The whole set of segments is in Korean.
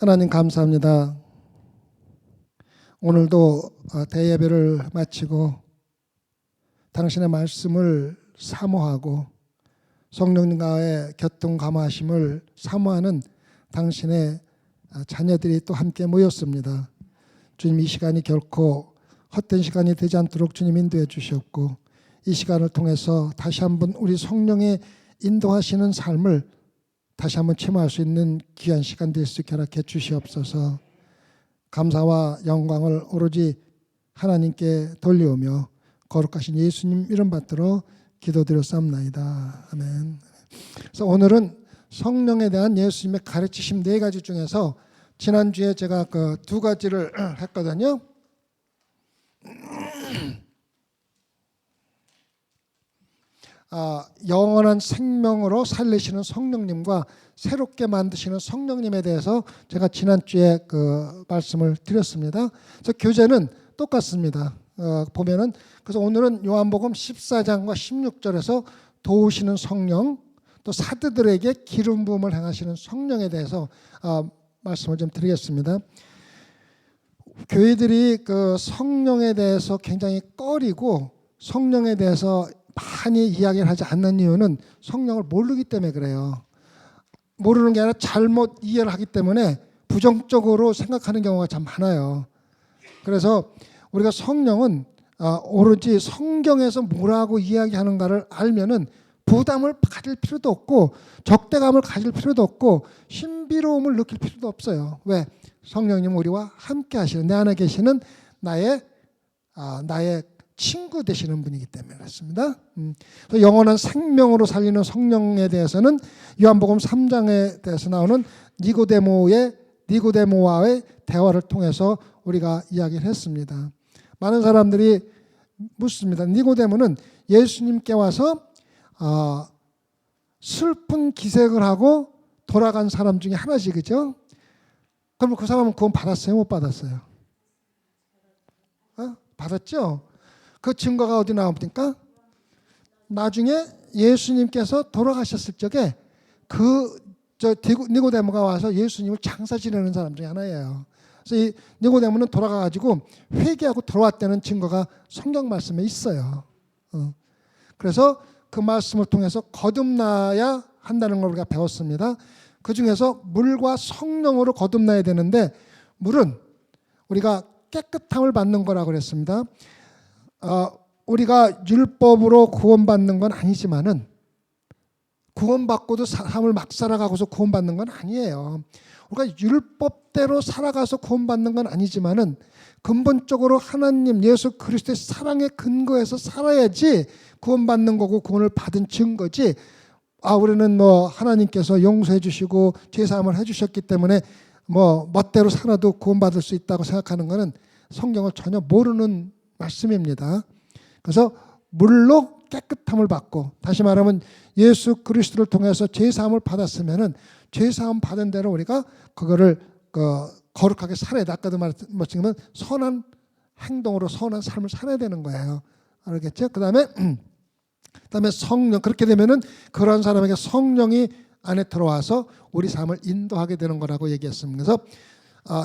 하나님 감사합니다. 오늘도 대예배를 마치고 당신의 말씀을 사모하고 성령님과의 교통감화하심을 사모하는 당신의 자녀들이 또 함께 모였습니다. 주님, 이 시간이 결코 헛된 시간이 되지 않도록 주님 인도해 주셨고, 이 시간을 통해서 다시 한번 우리 성령의 인도하시는 삶을 다시 한번 체험할 수 있는 귀한 시간 될 수 있게 허락해 주시옵소서. 감사와 영광을 오로지 하나님께 돌려오며 거룩하신 예수님 이름 받들어 기도드렸사옵나이다. 아멘. 그래서 오늘은 성령에 대한 예수님의 가르치심 4가지 중에서 지난주에 제가 그 2가지를 했거든요. 영원한 생명으로 살리시는 성령님과 새롭게 만드시는 성령님에 대해서 제가 지난주에 그 말씀을 드렸습니다. 그래서 교재는 똑같습니다. 보면은 그래서 오늘은 요한복음 14장과 16절에서 도우시는 성령, 또 사도들에게 기름 부음을 행하시는 성령에 대해서 말씀을 좀 드리겠습니다. 교회들이 그 성령에 대해서 굉장히 꺼리고 성령에 대해서 많이 이야기를 하지 않는 이유는 성령을 모르기 때문에 그래요. 모르는 게 아니라 잘못 이해를 하기 때문에 부정적으로 생각하는 경우가 참 많아요. 그래서 우리가 성령은 오로지 성경에서 뭐라고 이야기하는가를 알면은 부담을 가질 필요도 없고 적대감을 가질 필요도 없고 신비로움을 느낄 필요도 없어요. 왜? 성령님 우리와 함께 하시는, 내 안에 계시는 나의 친구 되시는 분이기 때문에 그렇습니다. 영원한 생명으로 살리는 성령에 대해서는 요한복음 3장에 대해서 나오는 니고데모와의 대화를 통해서 우리가 이야기를 했습니다. 많은 사람들이 묻습니다. 니고데모는 예수님께 와서 슬픈 기색을 하고 돌아간 사람 중에 하나지, 그죠? 그럼 그 사람은 구원 받았어요? 못 받았어요? 받았죠? 그 증거가 어디 나옵니까? 나중에 예수님께서 돌아가셨을 적에 니고데모가 와서 예수님을 장사 지내는 사람 중에 하나예요. 그래서 이 니고데모는 돌아가가지고 회개하고 들어왔다는 증거가 성경 말씀에 있어요. 그래서 그 말씀을 통해서 거듭나야 한다는 걸 우리가 배웠습니다. 그 중에서 물과 성령으로 거듭나야 되는데, 물은 우리가 깨끗함을 받는 거라고 그랬습니다. 우리가 율법으로 구원받는 건 아니지만은 구원받고도 삶을 막 살아가고서 구원받는 건 아니에요. 우리가 율법대로 살아가서 구원받는 건 아니지만은 근본적으로 하나님 예수 그리스도의 사랑의 근거에서 살아야지 구원받는 거고 구원을 받은 증거지. 우리는 하나님께서 용서해 주시고 죄사함을 해 주셨기 때문에 멋대로 살아도 구원받을 수 있다고 생각하는 것은 성경을 전혀 모르는 말씀입니다. 그래서 물로 깨끗함을 받고, 다시 말하면 예수 그리스도를 통해서 죄사함을 받았으면은 죄사함 받은 대로 우리가 그거를 거룩하게 살아야 돼. 아까도 말씀드린 선한 행동으로 선한 삶을 살아야 되는 거예요. 알겠죠? 그다음에 성령, 그렇게 되면은 그런 사람에게 성령이 안에 들어와서 우리 삶을 인도하게 되는 거라고 얘기했습니다. 그래서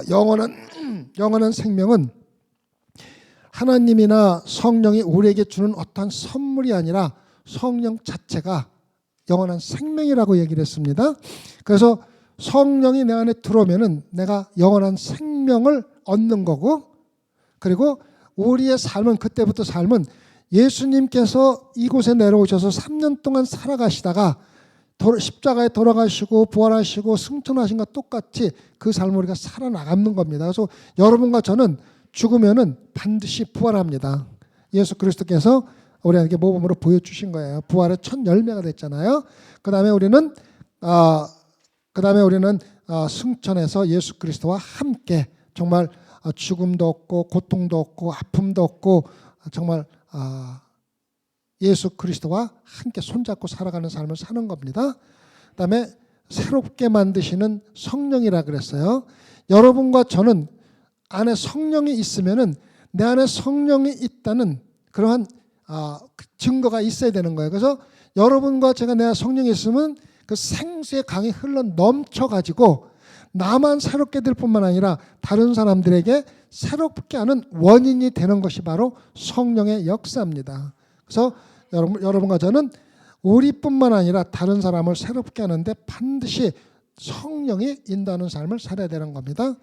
영원한 생명은 하나님이나 성령이 우리에게 주는 어떠한 선물이 아니라 성령 자체가 영원한 생명이라고 얘기를 했습니다. 그래서 성령이 내 안에 들어오면은 내가 영원한 생명을 얻는 거고, 그리고 우리의 삶은, 그때부터 삶은 예수님께서 이곳에 내려오셔서 3년 동안 살아가시다가 십자가에 돌아가시고 부활하시고 승천하신 것 똑같이 그 삶을 우리가 살아나가는 겁니다. 그래서 여러분과 저는 죽으면은 반드시 부활합니다. 예수 그리스도께서 우리에게 모범으로 보여주신 거예요. 부활의 첫 열매가 됐잖아요. 그 다음에 우리는 승천해서 예수 그리스도와 함께 정말 죽음도 없고 고통도 없고 아픔도 없고 정말 예수 그리스도와 함께 손잡고 살아가는 삶을 사는 겁니다. 그 다음에 새롭게 만드시는 성령이라 그랬어요. 여러분과 저는 안에 성령이 있으면은 내 안에 성령이 있다는 그러한 증거가 있어야 되는 거예요. 그래서 여러분과 제가 내 안에 성령이 있으면 그 생수의 강이 흘러 넘쳐가지고 나만 새롭게 될 뿐만 아니라 다른 사람들에게 새롭게 하는 원인이 되는 것이 바로 성령의 역사입니다. 그래서 여러분과 저는 우리뿐만 아니라 다른 사람을 새롭게 하는데 반드시 성령이 인도하는 삶을 살아야 되는 겁니다.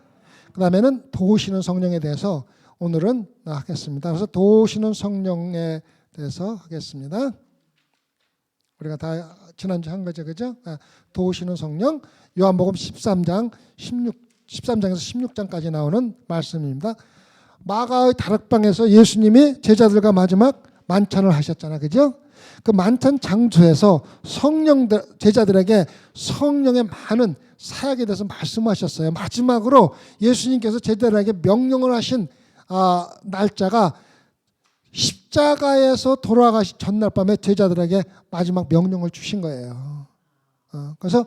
그 다음에는 도우시는 성령에 대해서 오늘은 하겠습니다. 그래서 도우시는 성령에 대해서 하겠습니다. 우리가 다 지난주 한 거죠, 그죠? 도우시는 성령, 요한복음 13장에서 16장까지 나오는 말씀입니다. 마가의 다락방에서 예수님이 제자들과 마지막 만찬을 하셨잖아요, 그죠? 그 만찬 장소에서 제자들에게 성령의 많은 사역에 대해서 말씀하셨어요. 마지막으로 예수님께서 제자들에게 명령을 하신 날짜가 십자가에서 돌아가신 전날 밤에 제자들에게 마지막 명령을 주신 거예요. 그래서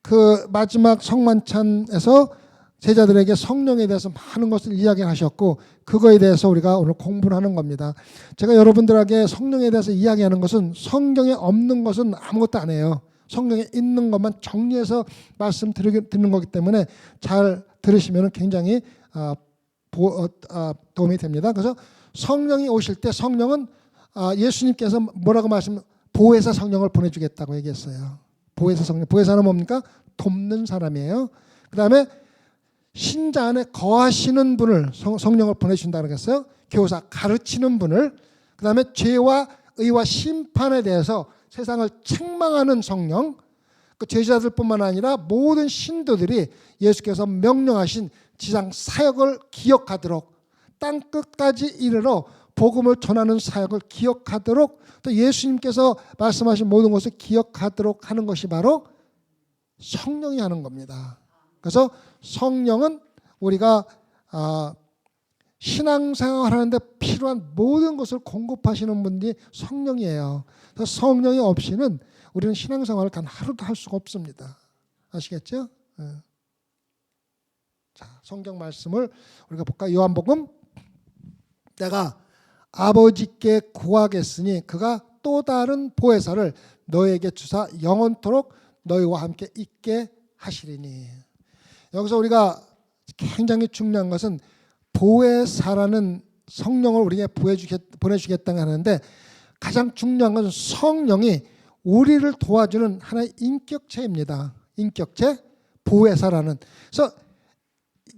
그 마지막 성만찬에서 제자들에게 성령에 대해서 많은 것을 이야기하셨고 그거에 대해서 우리가 오늘 공부를 하는 겁니다. 제가 여러분들에게 성령에 대해서 이야기하는 것은 성경에 없는 것은 아무것도 안 해요. 성경에 있는 것만 정리해서 말씀드리는 거기 때문에 잘 들으시면 굉장히 도움이 됩니다. 그래서 성령이 오실 때 성령은 예수님께서 뭐라고 보혜사 성령을 보내주겠다고 얘기했어요. 보혜사 성령. 보혜사는 뭡니까? 돕는 사람이에요. 그 다음에 신자 안에 거하시는 분을 성령을 보내준다고 그랬어요. 교사, 가르치는 분을. 그 다음에 죄와 의와 심판에 대해서 세상을 책망하는 성령. 그 제자들뿐만 아니라 모든 신도들이 예수께서 명령하신 지상 사역을 기억하도록 땅 끝까지 이르러 복음을 전하는 사역을 기억하도록 또 예수님께서 말씀하신 모든 것을 기억하도록 하는 것이 바로 성령이 하는 겁니다. 그래서 성령은 우리가 신앙생활 하는데 필요한 모든 것을 공급하시는 분이 성령이에요. 그래서 성령이 없이는 우리는 신앙생활을 단 하루도 할 수가 없습니다. 아시겠죠? 자, 성경 말씀을 우리가 볼까요? 요한복음 내가 아버지께 구하겠으니 그가 또 다른 보혜사를 너에게 주사 영원토록 너희와 함께 있게 하시리니. 여기서 우리가 굉장히 중요한 것은 보혜사라는 성령을 우리에게 보내주겠다고 하는데 가장 중요한 것은 성령이 우리를 도와주는 하나의 인격체입니다. 인격체, 보혜사라는. 그래서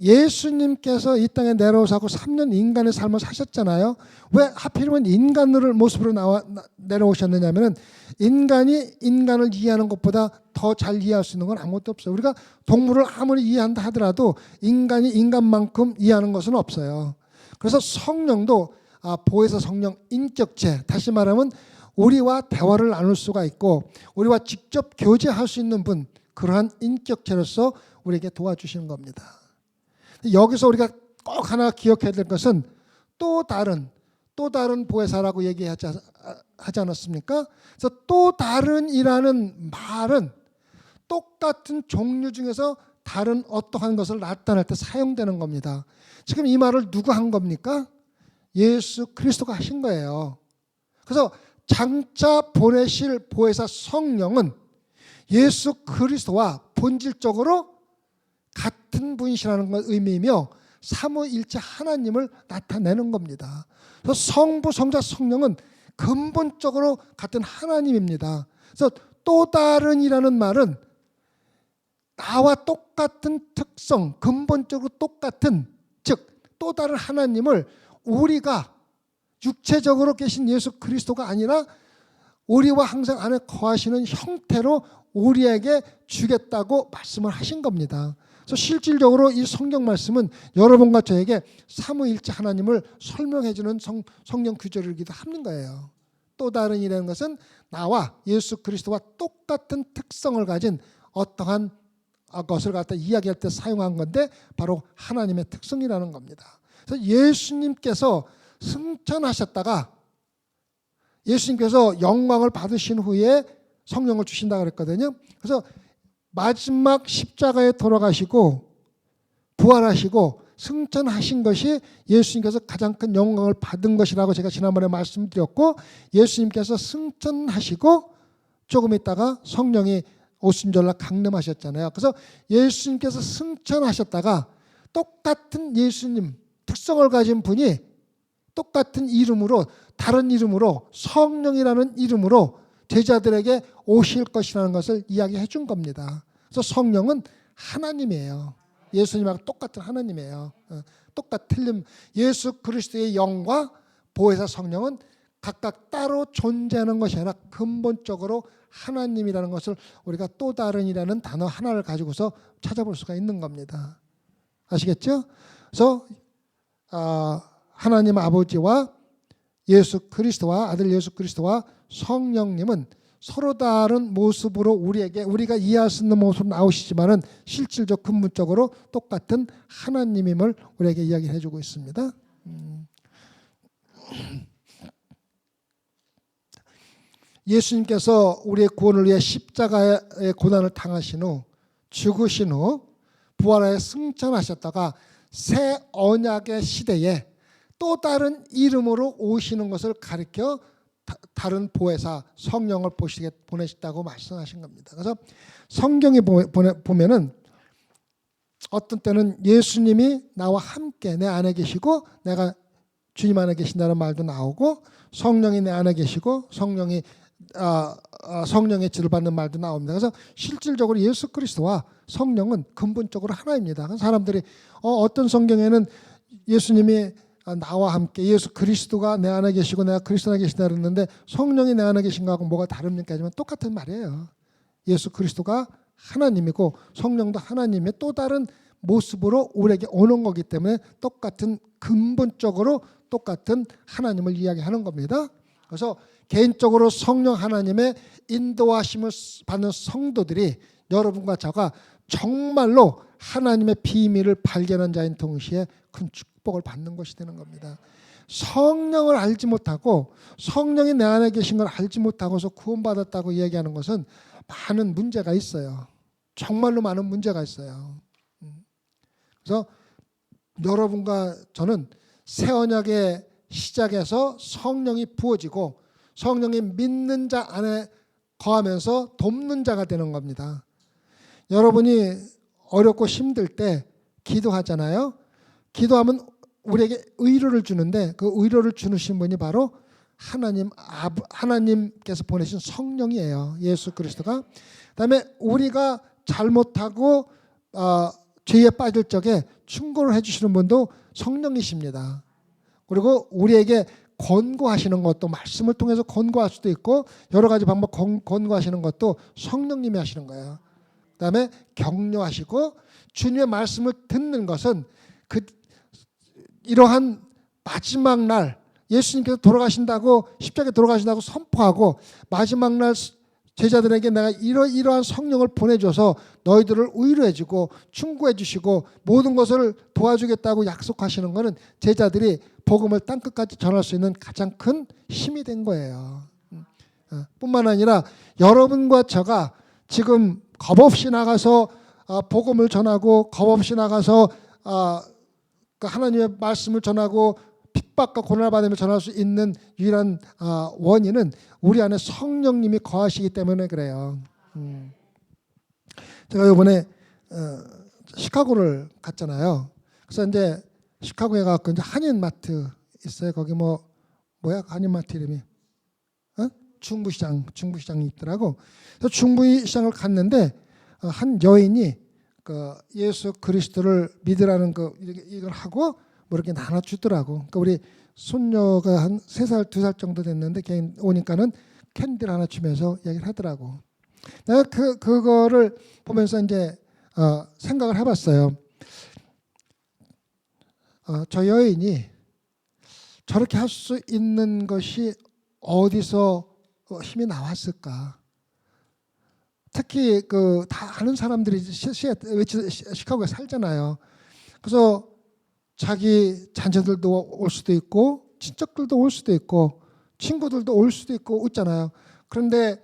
예수님께서 이 땅에 내려오셔서 3년 인간의 삶을 사셨잖아요. 왜 하필이면 인간을 모습으로 내려오셨느냐 하면 인간이 인간을 이해하는 것보다 더 잘 이해할 수 있는 건 아무것도 없어요. 우리가 동물을 아무리 이해한다 하더라도 인간이 인간만큼 이해하는 것은 없어요. 그래서 성령도 보혜사 성령 인격체, 다시 말하면 우리와 대화를 나눌 수가 있고 우리와 직접 교제할 수 있는 분, 그러한 인격체로서 우리에게 도와주시는 겁니다. 여기서 우리가 꼭 하나 기억해야 될 것은 또 다른 보혜사라고 얘기하지 않았습니까? 그래서 또 다른이라는 말은 똑같은 종류 중에서 다른 어떠한 것을 나타낼 때 사용되는 겁니다. 지금 이 말을 누가 한 겁니까? 예수 그리스도가 하신 거예요. 그래서 장차 보내실 보혜사 성령은 예수 그리스도와 본질적으로 같은 분이시라는 것 의미이며 삼위일체 하나님을 나타내는 겁니다. 그래서 성부, 성자, 성령은 근본적으로 같은 하나님입니다. 그래서 또 다른이라는 말은 나와 똑같은 특성, 근본적으로 똑같은, 즉 또 다른 하나님을 우리가 육체적으로 계신 예수 그리스도가 아니라 우리와 항상 안에 거하시는 형태로 우리에게 주겠다고 말씀을 하신 겁니다. 그래서 실질적으로 이 성경 말씀은 여러분과 저에게 삼위일체 하나님을 설명해주는 성경 구절이기도 하는 거예요. 또 다른 이라는 것은 나와 예수 그리스도와 똑같은 특성을 가진 어떠한 것을 갖다 이야기할 때 사용한 건데 바로 하나님의 특성이라는 겁니다. 그래서 예수님께서 승천하셨다가 예수님께서 영광을 받으신 후에 성령을 주신다고 그랬거든요. 그래서 마지막 십자가에 돌아가시고 부활하시고 승천하신 것이 예수님께서 가장 큰 영광을 받은 것이라고 제가 지난번에 말씀드렸고 예수님께서 승천하시고 조금 있다가 성령이 오순절날 강림하셨잖아요. 그래서 예수님께서 승천하셨다가 똑같은 예수님 특성을 가진 분이 똑같은 이름으로, 다른 이름으로, 성령이라는 이름으로 제자들에게 오실 것이라는 것을 이야기해 준 겁니다. 그래서 성령은 하나님이에요. 예수님하고 똑같은 하나님이에요. 틀림. 예수 그리스도의 영과 보혜사 성령은 각각 따로 존재하는 것이 아니라 근본적으로 하나님이라는 것을 우리가 또 다른이라는 단어 하나를 가지고서 찾아볼 수가 있는 겁니다. 아시겠죠? 그래서 하나님 아버지와 예수 그리스도와 아들 예수 그리스도와 성령님은 서로 다른 모습으로 우리가 이해할 수 있는 모습으로 나오시지만은 실질적 근본적으로 똑같은 하나님임을 우리에게 이야기해 주고 있습니다. 예수님께서 우리의 구원을 위해 십자가의 고난을 당하신 후 죽으신 후 부활하여 승천하셨다가 새 언약의 시대에 또 다른 이름으로 오시는 것을 가리켜 다른 보혜사 성령을 보내셨다고 말씀하신 겁니다. 그래서 성경에 보면은 어떤 때는 예수님이 나와 함께 내 안에 계시고 내가 주님 안에 계신다는 말도 나오고 성령이 내 안에 계시고 성령의 지를 받는 말도 나옵니다. 그래서 실질적으로 예수 그리스도와 성령은 근본적으로 하나입니다. 사람들이 어떤 성경에는 예수님이 나와 함께 예수 그리스도가 내 안에 계시고 내가 그리스도 안에 계신다 그랬는데 성령이 내 안에 계신 거하고 뭐가 다릅니까? 하지만 똑같은 말이에요. 예수 그리스도가 하나님이고 성령도 하나님의 또 다른 모습으로 우리에게 오는 거기 때문에 똑같은 근본적으로 똑같은 하나님을 이야기하는 겁니다. 그래서 개인적으로 성령 하나님의 인도하심을 받는 성도들이 여러분과 저가 정말로 하나님의 비밀을 발견한 자인 동시에 큰 축복을 받는 것이 되는 겁니다. 성령을 알지 못하고 성령이 내 안에 계신 걸 알지 못하고서 구원받았다고 이야기하는 것은 많은 문제가 있어요. 정말로 많은 문제가 있어요. 그래서 여러분과 저는 새 언약의 시작에서 성령이 부어지고 성령이 믿는 자 안에 거하면서 돕는 자가 되는 겁니다. 여러분이 어렵고 힘들 때 기도하잖아요. 기도하면 우리에게 의로를 주는데 그 의로를 주신 분이 바로 하나님께서 보내신 성령이에요. 예수 그리스도가. 그다음에 우리가 잘못하고 죄에 빠질 적에 충고를 해주시는 분도 성령이십니다. 그리고 우리에게 권고하시는 것도 말씀을 통해서 권고할 수도 있고 여러 가지 방법 권고하시는 것도 성령님이 하시는 거예요. 그다음에 격려하시고 주님의 말씀을 듣는 것은 이러한 마지막 날 예수님께서 돌아가신다고 십자가에 돌아가신다고 선포하고 마지막 날 제자들에게 내가 이러한 성령을 보내줘서 너희들을 위로해주고 충고해주시고 모든 것을 도와주겠다고 약속하시는 것은 제자들이 복음을 땅끝까지 전할 수 있는 가장 큰 힘이 된 거예요. 뿐만 아니라 여러분과 저가 지금 겁없이 나가서 복음을 전하고 겁없이 나가서 하나님의 말씀을 전하고 핍박과 고난을 받으며 전할 수 있는 유일한 원인은 우리 안에 성령님이 거하시기 때문에 그래요. 제가 이번에 시카고를 갔잖아요. 그래서 이제 시카고에 가서 이제 한인마트 있어요. 거기 뭐야 한인마트 이름이 중부시장이 있더라고. 그래서 중부시장을 갔는데 한 여인이 그 예수 그리스도를 믿으라는 이걸 하고 뭐 이렇게 나눠주더라고. 그러니까 우리 손녀가 한 3살, 2살 정도 됐는데 걔 오니까는 캔디를 하나 주면서 얘기를 하더라고. 내가 그거를 보면서 이제 생각을 해봤어요. 저 여인이 저렇게 할 수 있는 것이 어디서 힘이 나왔을까? 특히 다 아는 사람들이 시카고에 살잖아요. 그래서 자기 자녀들도 올 수도 있고 친척들도 올 수도 있고 친구들도 올 수도 있고 있잖아요. 그런데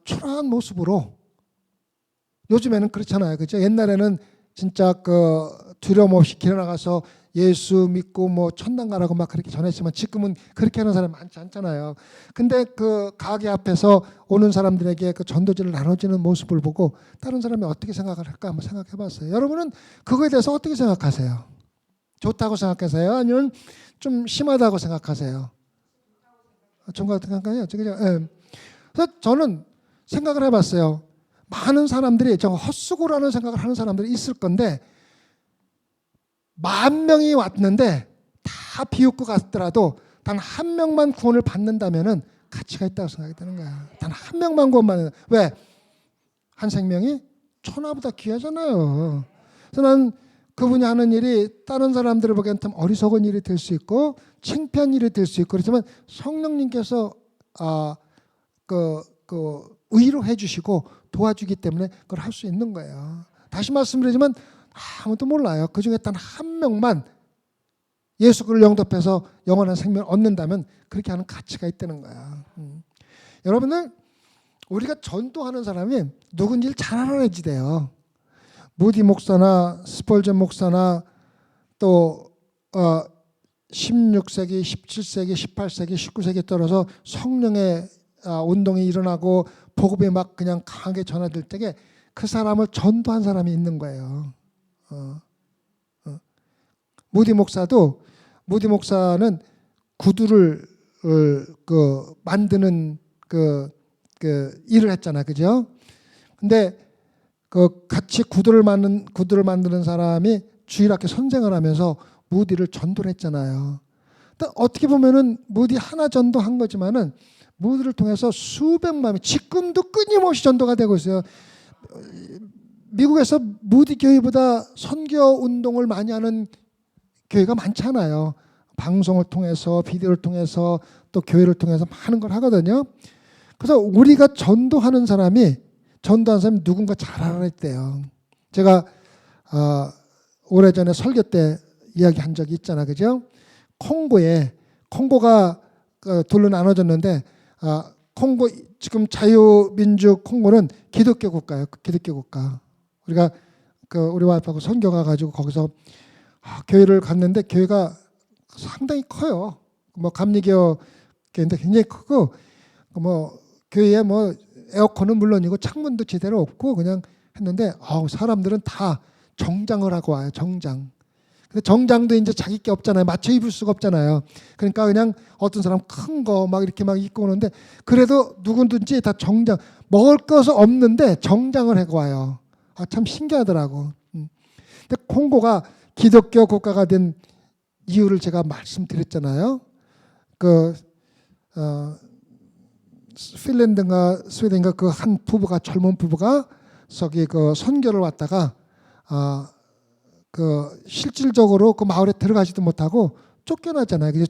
초라한 모습으로 요즘에는 그렇잖아요. 그죠? 옛날에는 진짜 두려움 없이 길어 나가서 예수 믿고 뭐 천당 가라고 막 그렇게 전했지만 지금은 그렇게 하는 사람이 많지 않잖아요. 근데 그 가게 앞에서 오는 사람들에게 그 전도지를 나눠주는 모습을 보고 다른 사람이 어떻게 생각을 할까 한번 생각해 봤어요. 여러분은 그거에 대해서 어떻게 생각하세요? 좋다고 생각하세요? 아니면 좀 심하다고 생각하세요? 좋다고 생각해요. 예. 그래서 저는 생각을 해봤어요. 많은 사람들이 저 헛수고라는 생각을 하는 사람들이 있을 건데 10,000명이 왔는데 다 비웃고 갔더라도 단 한 명만 구원을 받는다면은 가치가 있다고 생각이 드는 거야. 단 한 명만 구원받는. 왜? 한 생명이 천하보다 귀하잖아요. 그래서 난 그분이 하는 일이 다른 사람들을 보기엔 참 어리석은 일이 될 수 있고 창피한 일이 될 수 있고 그렇지만 성령님께서 의로 해주시고 도와주기 때문에 그걸 할 수 있는 거예요. 다시 말씀드리지만 아무도 몰라요. 그 중에 단 한 명만 예수 그를 영접해서 영원한 생명을 얻는다면 그렇게 하는 가치가 있다는 거야. 여러분들 우리가 전도하는 사람이 누군지를 잘 알아야지 돼요. 무디 목사나 스펄전 목사나 또 16세기, 17세기, 18세기, 19세기에 따라서 성령의 운동이 일어나고 복음이 막 그냥 강하게 전해질 때에 그 사람을 전도한 사람이 있는 거예요. 무디 목사는 구두를 만드는 그 일을 했잖아, 그죠? 근데 그 같이 구두를 만드는 사람이 주일학교 선생을 하면서 무디를 전도를 했잖아요. 근데 어떻게 보면은 무디 하나 전도한 거지만은 무디를 통해서 수백만이 지금도 끊임없이 전도가 되고 있어요. 미국에서 무디 교회보다 선교 운동을 많이 하는 교회가 많잖아요. 방송을 통해서 비디오를 통해서 또 교회를 통해서 많은 걸 하거든요. 그래서 우리가 전도하는 사람이 누군가 잘 알아냈대요. 제가 오래전에 설교 때 이야기한 적이 있잖아, 그죠? 콩고가 둘로 나눠졌는데 콩고 지금 자유민주 콩고는 기독교 국가예요. 기독교 국가. 우리가 우리 와이프하고 선교 가가지고 거기서 교회를 갔는데 교회가 상당히 커요. 뭐 감리교 교회인데 굉장히 크고 뭐 교회에 뭐 에어컨은 물론이고 창문도 제대로 없고 그냥 했는데 사람들은 다 정장을 하고 와요. 정장. 근데 정장도 이제 자기 게 없잖아요. 맞춰 입을 수가 없잖아요. 그러니까 그냥 어떤 사람 큰 거 막 이렇게 막 입고 오는데 그래도 누구든지 다 정장 먹을 것은 없는데 정장을 하고 와요. 참 신기하더라고. 근데 콩고가 기독교 국가가 된 이유를 제가 말씀드렸잖아요. 핀란드인가 스웨덴인가 그 한 부부가 젊은 부부가 저기 선교를 왔다가 실질적으로 그 마을에 들어가지도 못하고 쫓겨나잖아요. 그래서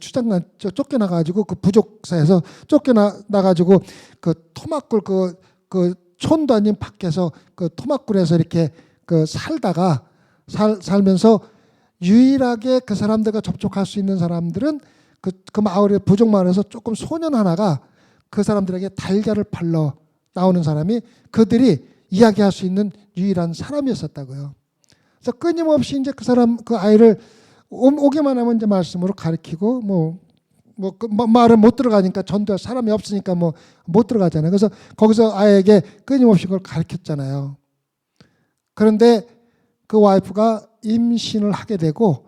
쫓겨나가지고 그 부족사에서 쫓겨나가지고 그 토막굴 그 촌도 아닌 밖에서 그 토막굴에서 이렇게 살면서 유일하게 그 사람들과 접촉할 수 있는 사람들은 그 마을의 부족 마을에서 조금 소년 하나가 그 사람들에게 달걀을 팔러 나오는 사람이 그들이 이야기할 수 있는 유일한 사람이었었다고요. 그래서 끊임없이 이제 그 아이를 오기만 하면 이제 말씀으로 가르치고 말은 못 들어가니까 전도할 사람이 없으니까 못 들어가잖아요. 그래서 거기서 아이에게 끊임없이 그걸 가르쳤잖아요. 그런데 그 와이프가 임신을 하게 되고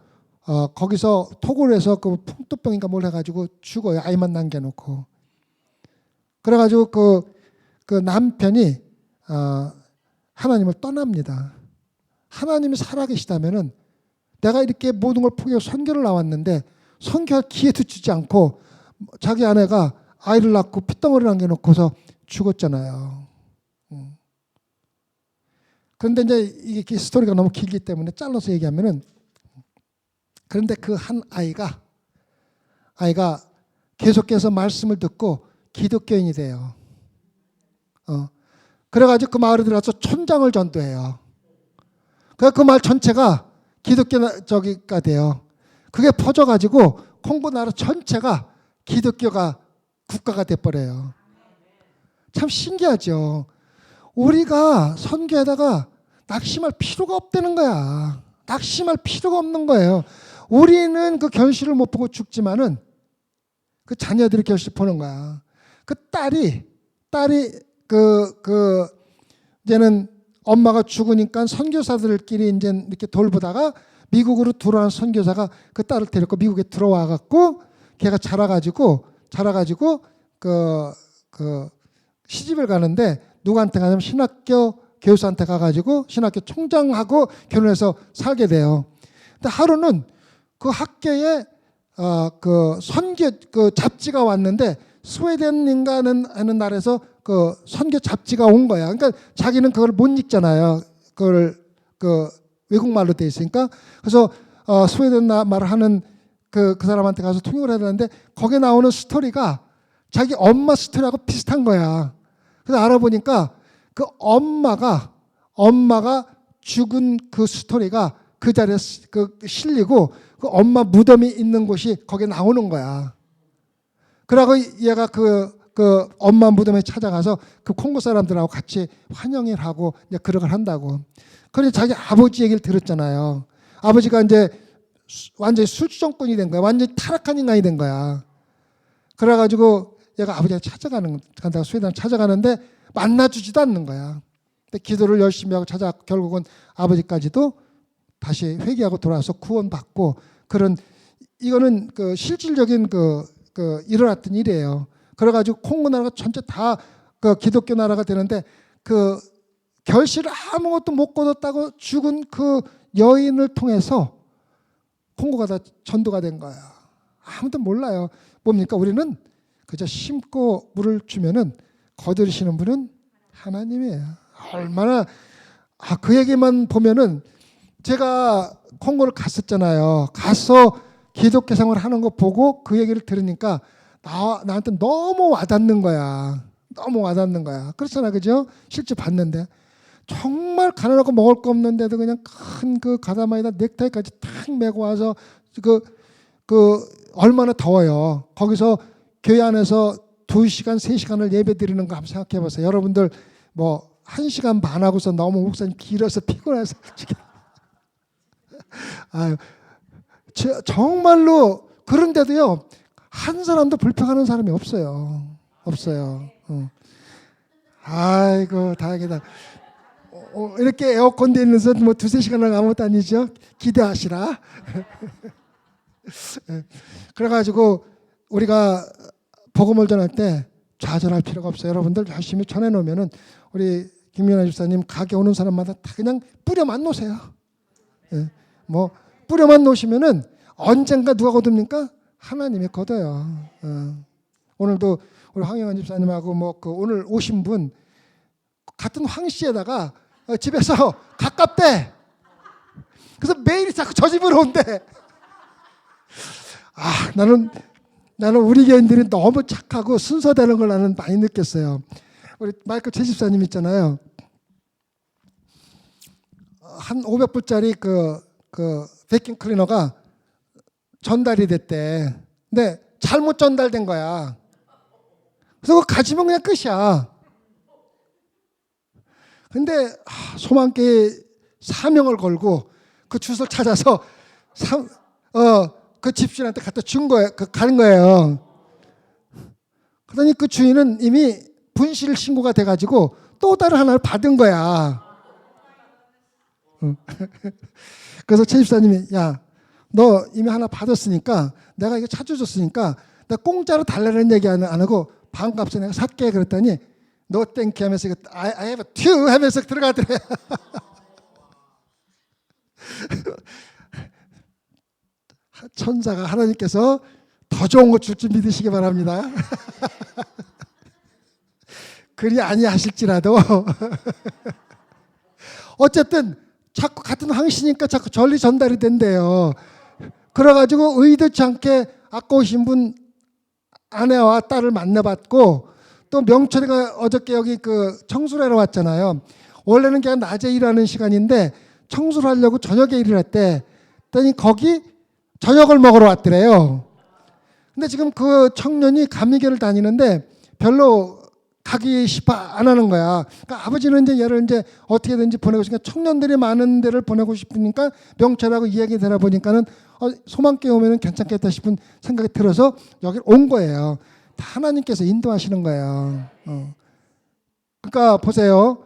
거기서 토굴 에서 그 풍토병인가 뭘 해가지고 죽어요. 아이만 남겨놓고. 그래가지고 그 남편이 하나님을 떠납니다. 하나님이 살아계시다면은 내가 이렇게 모든 걸 포기하고 선교를 나왔는데 선교할 기회도 주지 않고 자기 아내가 아이를 낳고 핏덩어리를 남겨놓고서 죽었잖아요. 그런데 이제 이게 스토리가 너무 길기 때문에 잘라서 얘기하면은 그런데 그 한 아이가 계속해서 말씀을 듣고 기독교인이 돼요. 그래가지고 그 마을에 들어가서 촌장을 전도해요. 그 마을 전체가 기독교가 돼요. 그게 퍼져가지고 콩고 나라 전체가 기독교가 국가가 돼버려요. 참 신기하죠. 우리가 선교에다가 낙심할 필요가 없다는 거야. 낙심할 필요가 없는 거예요. 우리는 그 결실을 못 보고 죽지만은 그 자녀들이 결실 보는 거야. 그 딸이 이제는 엄마가 죽으니까 선교사들끼리 이제 이렇게 돌보다가 미국으로 들어온 선교사가 그 딸을 데리고 미국에 들어와 갖고 걔가 자라가지고 그 시집을 가는데 누구한테 가냐면 신학교 교수한테 가가지고 신학교 총장하고 결혼해서 살게 돼요. 근데 하루는 그 학교에 그 선교 그 잡지가 왔는데 스웨덴인가 하는 나라에서 그 선교 잡지가 온 거야. 그러니까 자기는 그걸 못 읽잖아요. 그걸 그 외국말로 돼 있으니까. 그래서 스웨덴 말을 하는 그 사람한테 가서 통역을 해야 되는데 거기에 나오는 스토리가 자기 엄마 스토리하고 비슷한 거야. 그래서 알아보니까 그 엄마가 죽은 그 스토리가 그 자리에 그 실리고 그 엄마 무덤이 있는 곳이 거기에 나오는 거야. 그러고 얘가 그 엄마 무덤에 찾아가서 그 콩고 사람들하고 같이 환영을 하고 이제 그러걸 한다고. 그런데 자기 아버지 얘기를 들었잖아요. 아버지가 이제 완전히 술주정꾼이 된 거야. 완전히 타락한 인간이 된 거야. 그래가지고 얘가 아버지가 간다고 스웨덴 찾아가는데 만나주지도 않는 거야. 근데 기도를 열심히 하고 결국은 아버지까지도 다시 회개하고 돌아와서 구원받고 그런 이거는 그 실질적인 일어났던 일이에요. 그래가지고 콩고 나라가 전체 다 그 기독교 나라가 되는데 그 결실을 아무것도 못 거뒀다고 죽은 그 여인을 통해서 콩고가 다 전도가 된 거야. 아무도 몰라요. 뭡니까? 우리는 그저 심고 물을 주면은 거두시는 분은 하나님이에요. 얼마나 그 얘기만 보면은 제가 콩고를 갔었잖아요. 가서 기독교 생활을 하는 거 보고 그 얘기를 들으니까 나한테 너무 와닿는 거야. 너무 와닿는 거야. 그렇잖아, 그죠? 실제 봤는데 정말 가난하고 먹을 거 없는데도 그냥 큰 그 가다마에다 넥타이까지 탁 메고 와서 얼마나 더워요. 거기서 교회 안에서 2시간, 3시간을 예배 드리는 거 한번 생각해 보세요. 여러분들 뭐 1시간 반 하고서 너무 목사님 길어서 피곤해서 아유, 정말로 그런데도요 한 사람도 불평하는 사람이 없어요. 아이고 다행이다. 이렇게 에어컨 돼 있는서 뭐 2-3시간을 아무것도 아니죠. 기대하시라. 그래가지고 우리가 복음을 전할 때 좌절할 필요가 없어요. 여러분들 열심히 전해놓으면은 우리 김민아 집사님 가게 오는 사람마다 다 그냥 뿌려만 놓으세요. 뭐 뿌려만 놓으시면은 언젠가 누가 거둡니까? 하나님이 거둬요. 오늘도 우리 황영환 집사님하고 뭐 오늘 오신 분 같은 황씨에다가 집에서 가깝대. 그래서 매일 자꾸 저 집으로 온대. 나는 우리 교인들이 너무 착하고 순서되는 걸 나는 많이 느꼈어요. 우리 마이클 최 집사님 있잖아요. 한 500불짜리 그 베킹 클리너가 전달이 됐대. 근데 잘못 전달된 거야. 그래서 그거 가지면 그냥 끝이야. 근데 소망교회 사명을 걸고 그 주소를 찾아서 그 집주인한테 갖다 준 거예요. 가는 거예요. 그러더니 그 주인은 이미 분실 신고가 돼가지고 또 다른 하나를 받은 거야. 그래서 최 집사님이 야, 너 이미 하나 받았으니까 내가 이거 찾아줬으니까 내가 공짜로 달라는 얘기 안 하고 반값에 내가 살게 그랬더니 너 땡큐 하면서 I have a two 하면서 들어가더래. 천사가 하나님께서 더 좋은 거 줄 줄 믿으시기 바랍니다. 그리 아니하실지라도 어쨌든 자꾸 같은 황씨니까 자꾸 전리 전달이 된대요. 그래가지고 의도치 않게 아까 오신 분 아내와 딸을 만나봤고 또 명철이가 어저께 여기 그 청소를 하러 왔잖아요. 원래는 그냥 낮에 일하는 시간인데 청소를 하려고 저녁에 일을 했대. 그랬더니 거기 저녁을 먹으러 왔더래요. 근데 지금 그 청년이 감리교를 다니는데 별로 가기 싶어 안 하는 거야. 그러니까 아버지는 이제 얘를 이제 어떻게든지 보내고 싶으니까 청년들이 많은 데를 보내고 싶으니까 명철하고 이야기 되나 보니까는 소망교회 오면 괜찮겠다 싶은 생각이 들어서 여기 온 거예요. 다 하나님께서 인도하시는 거예요. 그러니까 보세요.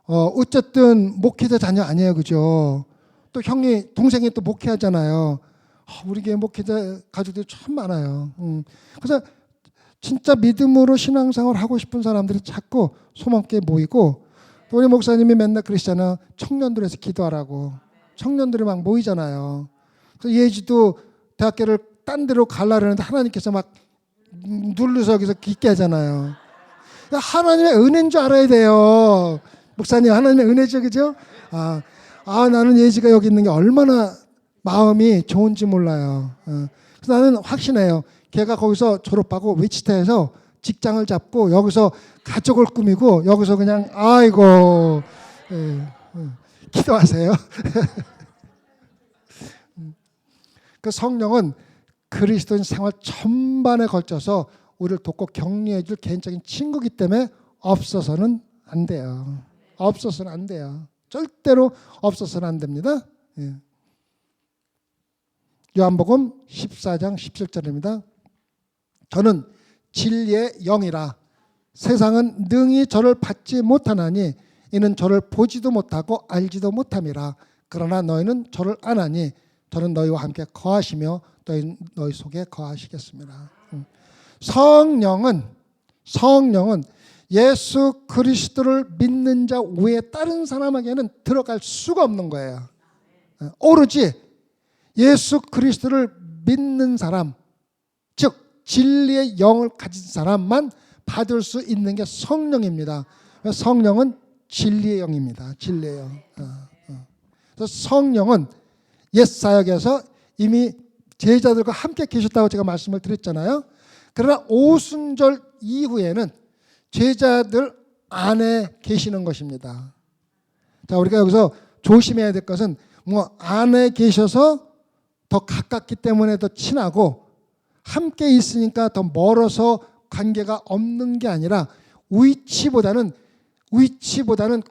어쨌든 목회자 자녀 아니에요, 그죠? 또 형이 동생이 또 목회하잖아요. 우리 교회 목회자 가족들이 참 많아요. 그래서 진짜 믿음으로 신앙생활 하고 싶은 사람들이 자꾸 소망교회 모이고, 또 우리 목사님이 맨날 그러시잖아요. 청년들에서 기도하라고. 청년들이 막 모이잖아요. 그래서 예지도 대학교를 딴 데로 가려고 하는데 하나님께서 막 눌러서 여기서 있게 하잖아요. 하나님의 은혜인 줄 알아야 돼요. 목사님, 하나님의 은혜죠, 그죠? 나는 예지가 여기 있는 게 얼마나 마음이 좋은지 몰라요. 그래서 나는 확신해요. 걔가 거기서 졸업하고 위치타에서 직장을 잡고 여기서 가족을 꾸미고 여기서 그냥 아이고 기도하세요. 그 성령은 그리스도인 생활 전반에 걸쳐서 우리를 돕고 격려해 줄 개인적인 친구이기 때문에 없어서는 안 돼요. 없어서는 안 돼요. 절대로 없어서는 안 됩니다. 요한복음 14장 17절입니다. 저는 진리의 영이라 세상은 능히 저를 받지 못하나니 이는 저를 보지도 못하고 알지도 못함이라. 그러나 너희는 저를 아나니 저는 너희와 함께 거하시며 너희 속에 거하시겠습니다. 성령은 예수 그리스도를 믿는 자 외에 다른 사람에게는 들어갈 수가 없는 거예요. 오로지 예수 그리스도를 믿는 사람, 즉 진리의 영을 가진 사람만 받을 수 있는 게 성령입니다. 성령은 진리의 영입니다. 진리의 영. 그래서 성령은 옛사역에서 이미 제자들과 함께 계셨다고 제가 말씀을 드렸잖아요. 그러나 오순절 이후에는 제자들 안에 계시는 것입니다. 자, 우리가 여기서 조심해야 될 것은 안에 계셔서 더 가깝기 때문에 더 친하고 함께 있으니까 더 멀어서 관계가 없는 게 아니라 위치보다는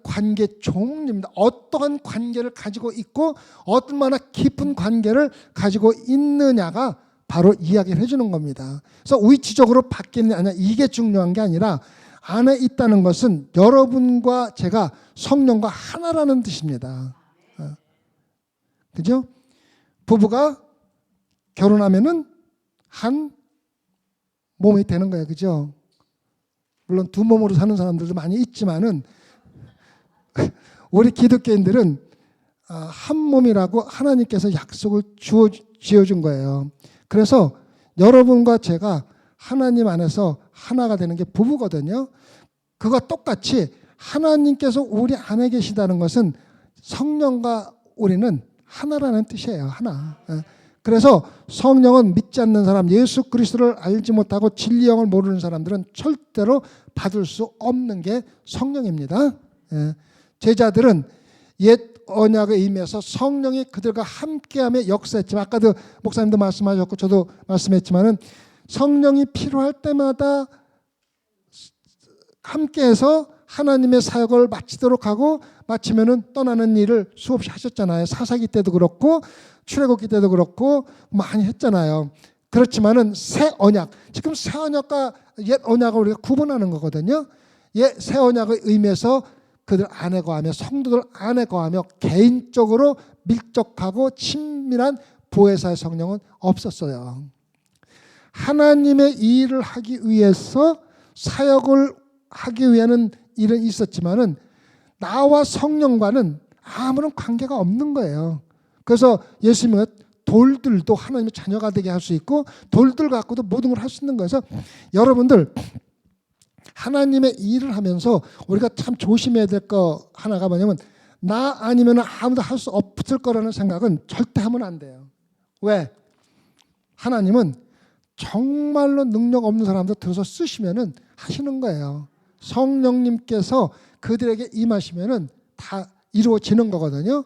관계 종류입니다. 어떠한 관계를 가지고 있고 얼마나 깊은 관계를 가지고 있느냐가 바로 이야기를 해주는 겁니다. 그래서 위치적으로 바뀌는 아니라 이게 중요한 게 아니라 안에 있다는 것은 여러분과 제가 성령과 하나라는 뜻입니다. 그죠? 부부가 결혼하면은 한 몸이 되는 거예요. 그죠? 물론 두 몸으로 사는 사람들도 많이 있지만은 우리 기독교인들은 한 몸이라고 하나님께서 약속을 지어준 거예요. 그래서 여러분과 제가 하나님 안에서 하나가 되는 게 부부거든요. 그거 똑같이 하나님께서 우리 안에 계시다는 것은 성령과 우리는 하나라는 뜻이에요. 하나. 그래서 성령은 믿지 않는 사람, 예수 그리스도를 알지 못하고 진리 영을 모르는 사람들은 절대로 받을 수 없는 게 성령입니다. 제자들은 옛 언약의 의미에서 성령이 그들과 함께하며 역사했지만, 아까도 목사님도 말씀하셨고 저도 말씀했지만은 성령이 필요할 때마다 함께해서 하나님의 사역을 마치도록 하고 마치면은 떠나는 일을 수없이 하셨잖아요. 사사기 때도 그렇고 출애굽기 때도 그렇고 많이 했잖아요. 그렇지만은 새 언약, 지금 새 언약과 옛 언약을 우리가 구분하는 거거든요. 새 언약의 의미에서 그들 안에 거하며 성도들 안에 거하며 개인적으로 밀접하고 친밀한 보혜사의 성령은 없었어요. 하나님의 일을 하기 위해서 사역을 하기 위한 일은 있었지만은 나와 성령과는 아무런 관계가 없는 거예요. 그래서 예수님은 돌들도 하나님의 자녀가 되게 할 수 있고 돌들 갖고도 모든 걸 할 수 있는 거예요. 그래서 여러분들 하나님의 일을 하면서 우리가 참 조심해야 될 거 하나가 뭐냐면 나 아니면 아무도 할 수 없을 거라는 생각은 절대 하면 안 돼요. 왜? 하나님은 정말로 능력 없는 사람들 들어서 쓰시면은 하시는 거예요. 성령님께서 그들에게 임하시면은 다 이루어지는 거거든요.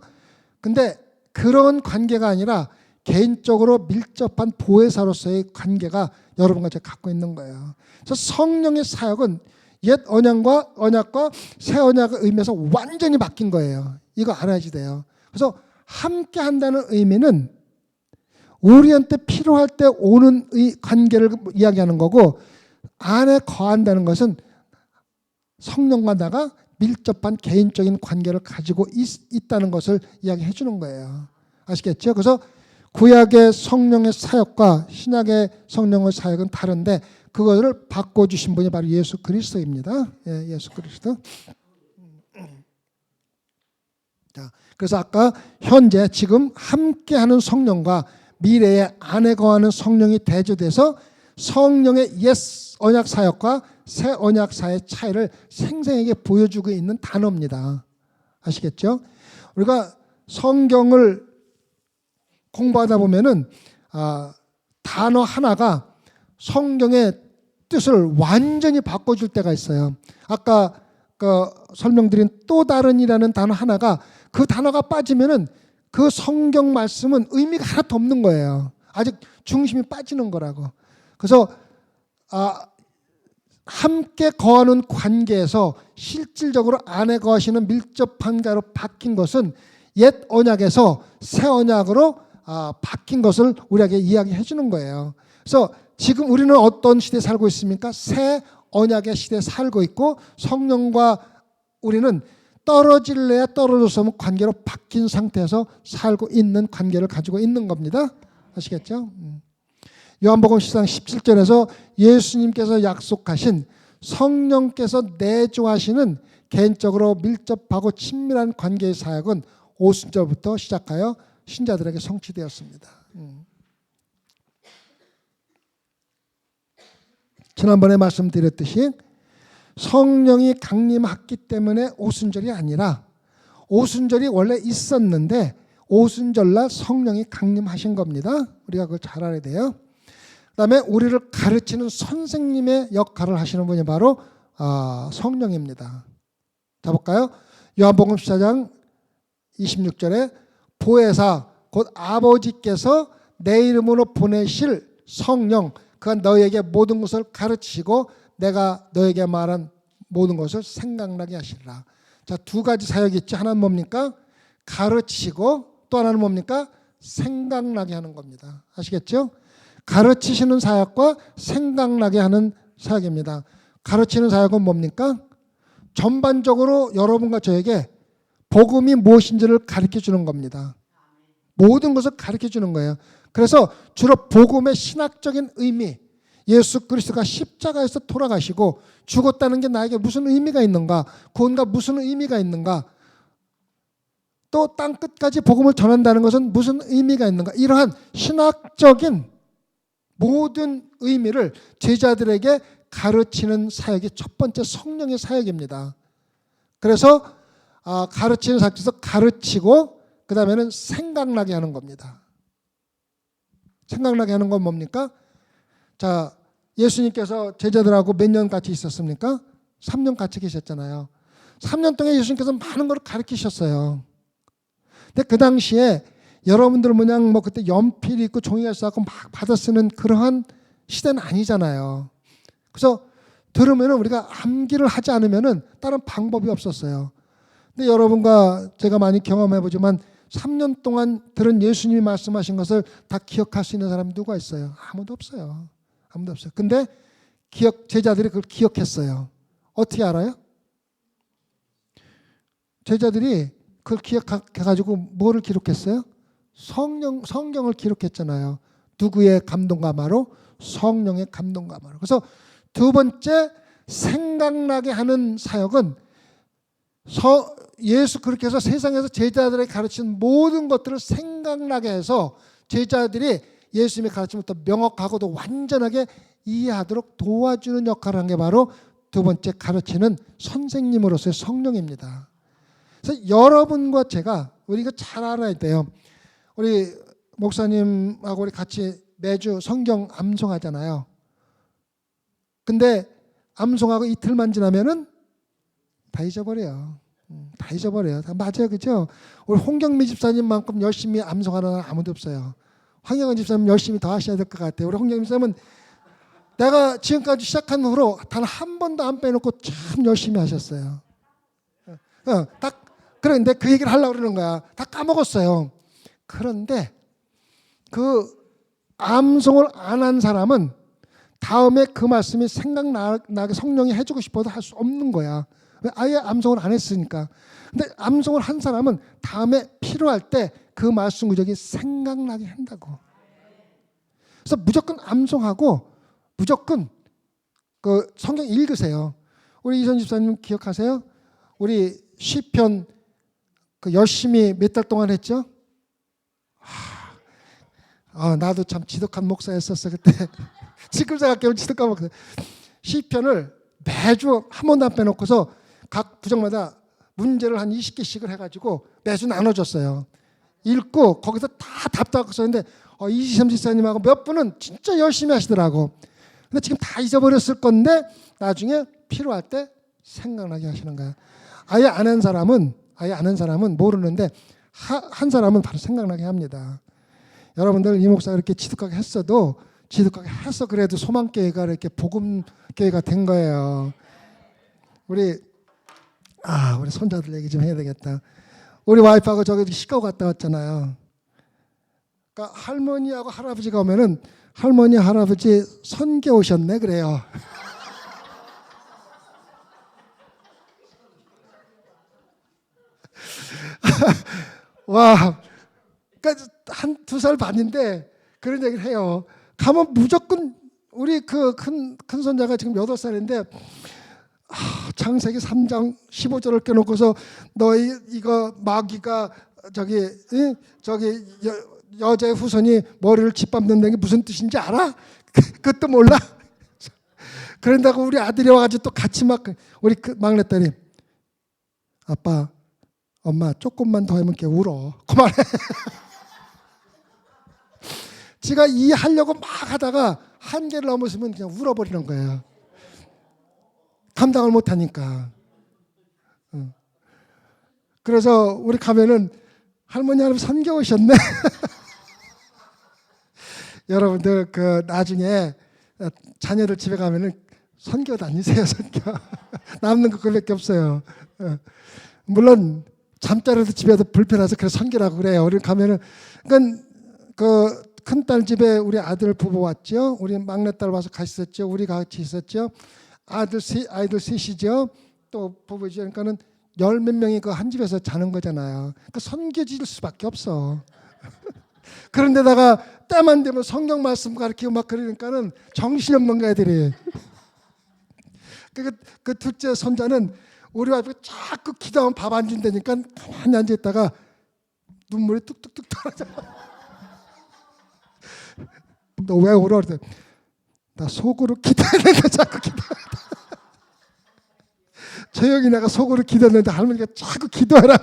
근데 그런 관계가 아니라 개인적으로 밀접한 보혜사로서의 관계가 여러분과 제가 갖고 있는 거예요. 그래서 성령의 사역은 옛 언약과 새 언약의 의미에서 완전히 바뀐 거예요. 이거 알아야지 돼요. 그래서 함께 한다는 의미는 우리한테 필요할 때 오는 이 관계를 이야기하는 거고, 안에 거한다는 것은 성령과 나가 밀접한 개인적인 관계를 가지고 있다는 것을 이야기해 주는 거예요. 아시겠죠? 그래서 구약의 성령의 사역과 신약의 성령의 사역은 다른데 그것을 바꿔주신 분이 바로 예수 그리스도입니다. 예, 예수 그리스도. 자, 그래서 아까 현재 지금 함께하는 성령과 미래에 안에 거하는 성령이 대조돼서 성령의 옛 언약 사역과 새 언약 사역의 차이를 생생하게 보여주고 있는 단어입니다. 아시겠죠? 우리가 성경을 공부하다 보면은 단어 하나가 성경의 뜻을 완전히 바꿔줄 때가 있어요. 아까 설명드린 또 다른이라는 단어 하나가, 그 단어가 빠지면은 그 성경 말씀은 의미가 하나도 없는 거예요. 아직 중심이 빠지는 거라고. 그래서 함께 거하는 관계에서 실질적으로 안에 거하시는 밀접한 관계로 바뀐 것은 옛 언약에서 새 언약으로 바뀐 것을 우리에게 이야기해 주는 거예요. 그래서 지금 우리는 어떤 시대에 살고 있습니까? 새 언약의 시대에 살고 있고, 성령과 우리는 떨어질래야 떨어져서 관계로 바뀐 상태에서 살고 있는 관계를 가지고 있는 겁니다. 아시겠죠? 요한복음 10장 17절에서 예수님께서 약속하신 성령께서 내주하시는 개인적으로 밀접하고 친밀한 관계의 사역은 50절부터 시작하여 신자들에게 성취되었습니다. 지난번에 말씀드렸듯이 성령이 강림했기 때문에 오순절이 아니라, 오순절이 원래 있었는데 오순절날 성령이 강림하신 겁니다. 우리가 그걸 잘 알아야 돼요. 그 다음에 우리를 가르치는 선생님의 역할을 하시는 분이 바로 성령입니다. 자 볼까요? 요한복음 14장 26절에 보혜사 곧 아버지께서 내 이름으로 보내실 성령, 그가 너에게 모든 것을 가르치고 내가 너에게 말한 모든 것을 생각나게 하시리라. 자, 두 가지 사역이 있죠. 하나는 뭡니까? 가르치고, 또 하나는 뭡니까? 생각나게 하는 겁니다. 아시겠죠? 가르치시는 사역과 생각나게 하는 사역입니다. 가르치는 사역은 뭡니까? 전반적으로 여러분과 저에게 복음이 무엇인지를 가르쳐 주는 겁니다. 모든 것을 가르쳐 주는 거예요. 그래서 주로 복음의 신학적인 의미, 예수 그리스도가 십자가에서 돌아가시고 죽었다는 게 나에게 무슨 의미가 있는가, 구원과 무슨 의미가 있는가, 또 땅 끝까지 복음을 전한다는 것은 무슨 의미가 있는가, 이러한 신학적인 모든 의미를 제자들에게 가르치는 사역이 첫 번째 성령의 사역입니다. 그래서 가르치는 사역에서 가르치고, 그 다음에는 생각나게 하는 겁니다. 생각나게 하는 건 뭡니까? 자, 예수님께서 제자들하고 몇 년 같이 있었습니까? 3년 같이 계셨잖아요. 3년 동안 예수님께서 많은 걸 가르치셨어요. 근데 그 당시에 여러분들 그냥 그때 연필이 있고 종이가 있어서 막 받아 쓰는 그러한 시대는 아니잖아요. 그래서 들으면 우리가 암기를 하지 않으면 다른 방법이 없었어요. 근데 여러분과 제가 많이 경험해보지만 3년 동안 들은 예수님이 말씀하신 것을 다 기억할 수 있는 사람이 누가 있어요? 아무도 없어요. 아무도 없어요. 근데 제자들이 그걸 기억했어요. 어떻게 알아요? 제자들이 그걸 기억해가지고 뭐를 기록했어요? 성경을 기록했잖아요. 누구의 감동감화로? 성령의 감동감화로. 그래서 두 번째 생각나게 하는 사역은 예수 그렇게 해서 세상에서 제자들에게 가르친 모든 것들을 생각나게 해서 제자들이 예수님의 가르침을 더 명확하고도 완전하게 이해하도록 도와주는 역할을 한 게 바로 두 번째 가르치는 선생님으로서의 성령입니다. 그래서 여러분과 제가, 우리가 잘 알아야 돼요. 우리 목사님하고 우리 같이 매주 성경 암송하잖아요. 근데 암송하고 이틀만 지나면은 다 잊어버려요. 다 잊어버려요. 다 맞아요. 그죠? 우리 홍경미 집사님만큼 열심히 암송하는 사람 아무도 없어요. 황영은 집사님 열심히 더 하셔야 될 것 같아요. 우리 홍경미 집사님은 내가 지금까지 시작한 후로 단 한 번도 안 빼놓고 참 열심히 하셨어요. 그런데 그 얘기를 하려고 그러는 거야. 다 까먹었어요. 그런데 그 암송을 안 한 사람은 다음에 그 말씀이 생각나게 성령이 해주고 싶어도 할 수 없는 거야. 왜? 아예 암송을 안 했으니까. 근데 암송을 한 사람은 다음에 필요할 때 그 말씀 구절이 생각나게 한다고. 그래서 무조건 암송하고 무조건 그 성경 읽으세요. 우리 이선 집사님 기억하세요? 우리 시편 그 열심히 몇 달 동안 했죠? 나도 참 지독한 목사였었어 그때. 지금 생각해보면 지독한 목사. 시편을 매주 한 번도 안 빼놓고서 각 부정마다 문제를 한 20개씩을 해가지고 매주 나눠줬어요. 읽고 거기서 다 답답하고 썼는데 이지삼 집사님하고 몇 분은 진짜 열심히 하시더라고. 근데 지금 다 잊어버렸을 건데 나중에 필요할 때 생각나게 하시는 거야. 아예 안 한 사람은 모르는데 한 사람은 바로 생각나게 합니다. 여러분들 이 목사가 이렇게 지독하게 했어도 지독하게 해서 그래도 소망교회가 이렇게 복음교회가 된 거예요. 우리 손자들 얘기 좀 해야 되겠다. 우리 와이프하고 저기 시카고 갔다 왔잖아요. 그러니까 할머니하고 할아버지가 오면은 할머니 할아버지 선교 오셨네 그래요. 와, 그러니까 한 2살 반인데 그런 얘기를 해요. 가면 무조건 우리 그 큰 손자가 지금 8살인데 창세기 3장 15절을 껴놓고서 너희 이거 마귀가 저기 여자의 후손이 머리를 짓밟는다는 게 무슨 뜻인지 알아? 그것도 몰라? 그런다고 우리 아들이 와가지고 또 같이 막 우리 그 막내딸이 아빠 엄마 조금만 더 하면 걔 울어. 그만해. 지가 이해하려고 막 하다가 한계를 넘었으면 그냥 울어버리는 거예요. 감당을 못하니까. 그래서 우리 가면은 할머니 할아버지 선교 오셨네. 여러분들 그 나중에 자녀들 집에 가면은 선교 다니세요. 선교. 남는 거 그밖에 없어요. 물론 잠자리도 집에도 불편해서 그래서 선교라고 그래요. 우리 가면은 그러니까 그 큰딸 집에 우리 아들 부부 왔죠. 우리 막내딸 와서 같이 있었죠. 우리 같이 있었죠. 아이들 셋이죠. 또 부부죠. 그러니까는 10몇 명이 그 한 집에서 자는 거잖아요. 그러니까 선교지일 수밖에 없어. 그런데다가 때만 되면 성경 말씀 가르치고 막 그러니까는 정신이 없는 거야 애들이. 그 둘째 손자는 우리 와이프가 자꾸 기도하면 밥 안 준다니까 가만히 앉아있다가 눈물이 뚝뚝뚝 떨어져. 너 왜 울어? 그랬더니 나 속으로 기도했는데 자꾸 기도한다. 조용히 내가 속으로 기도했는데 할머니가 자꾸 기도하라.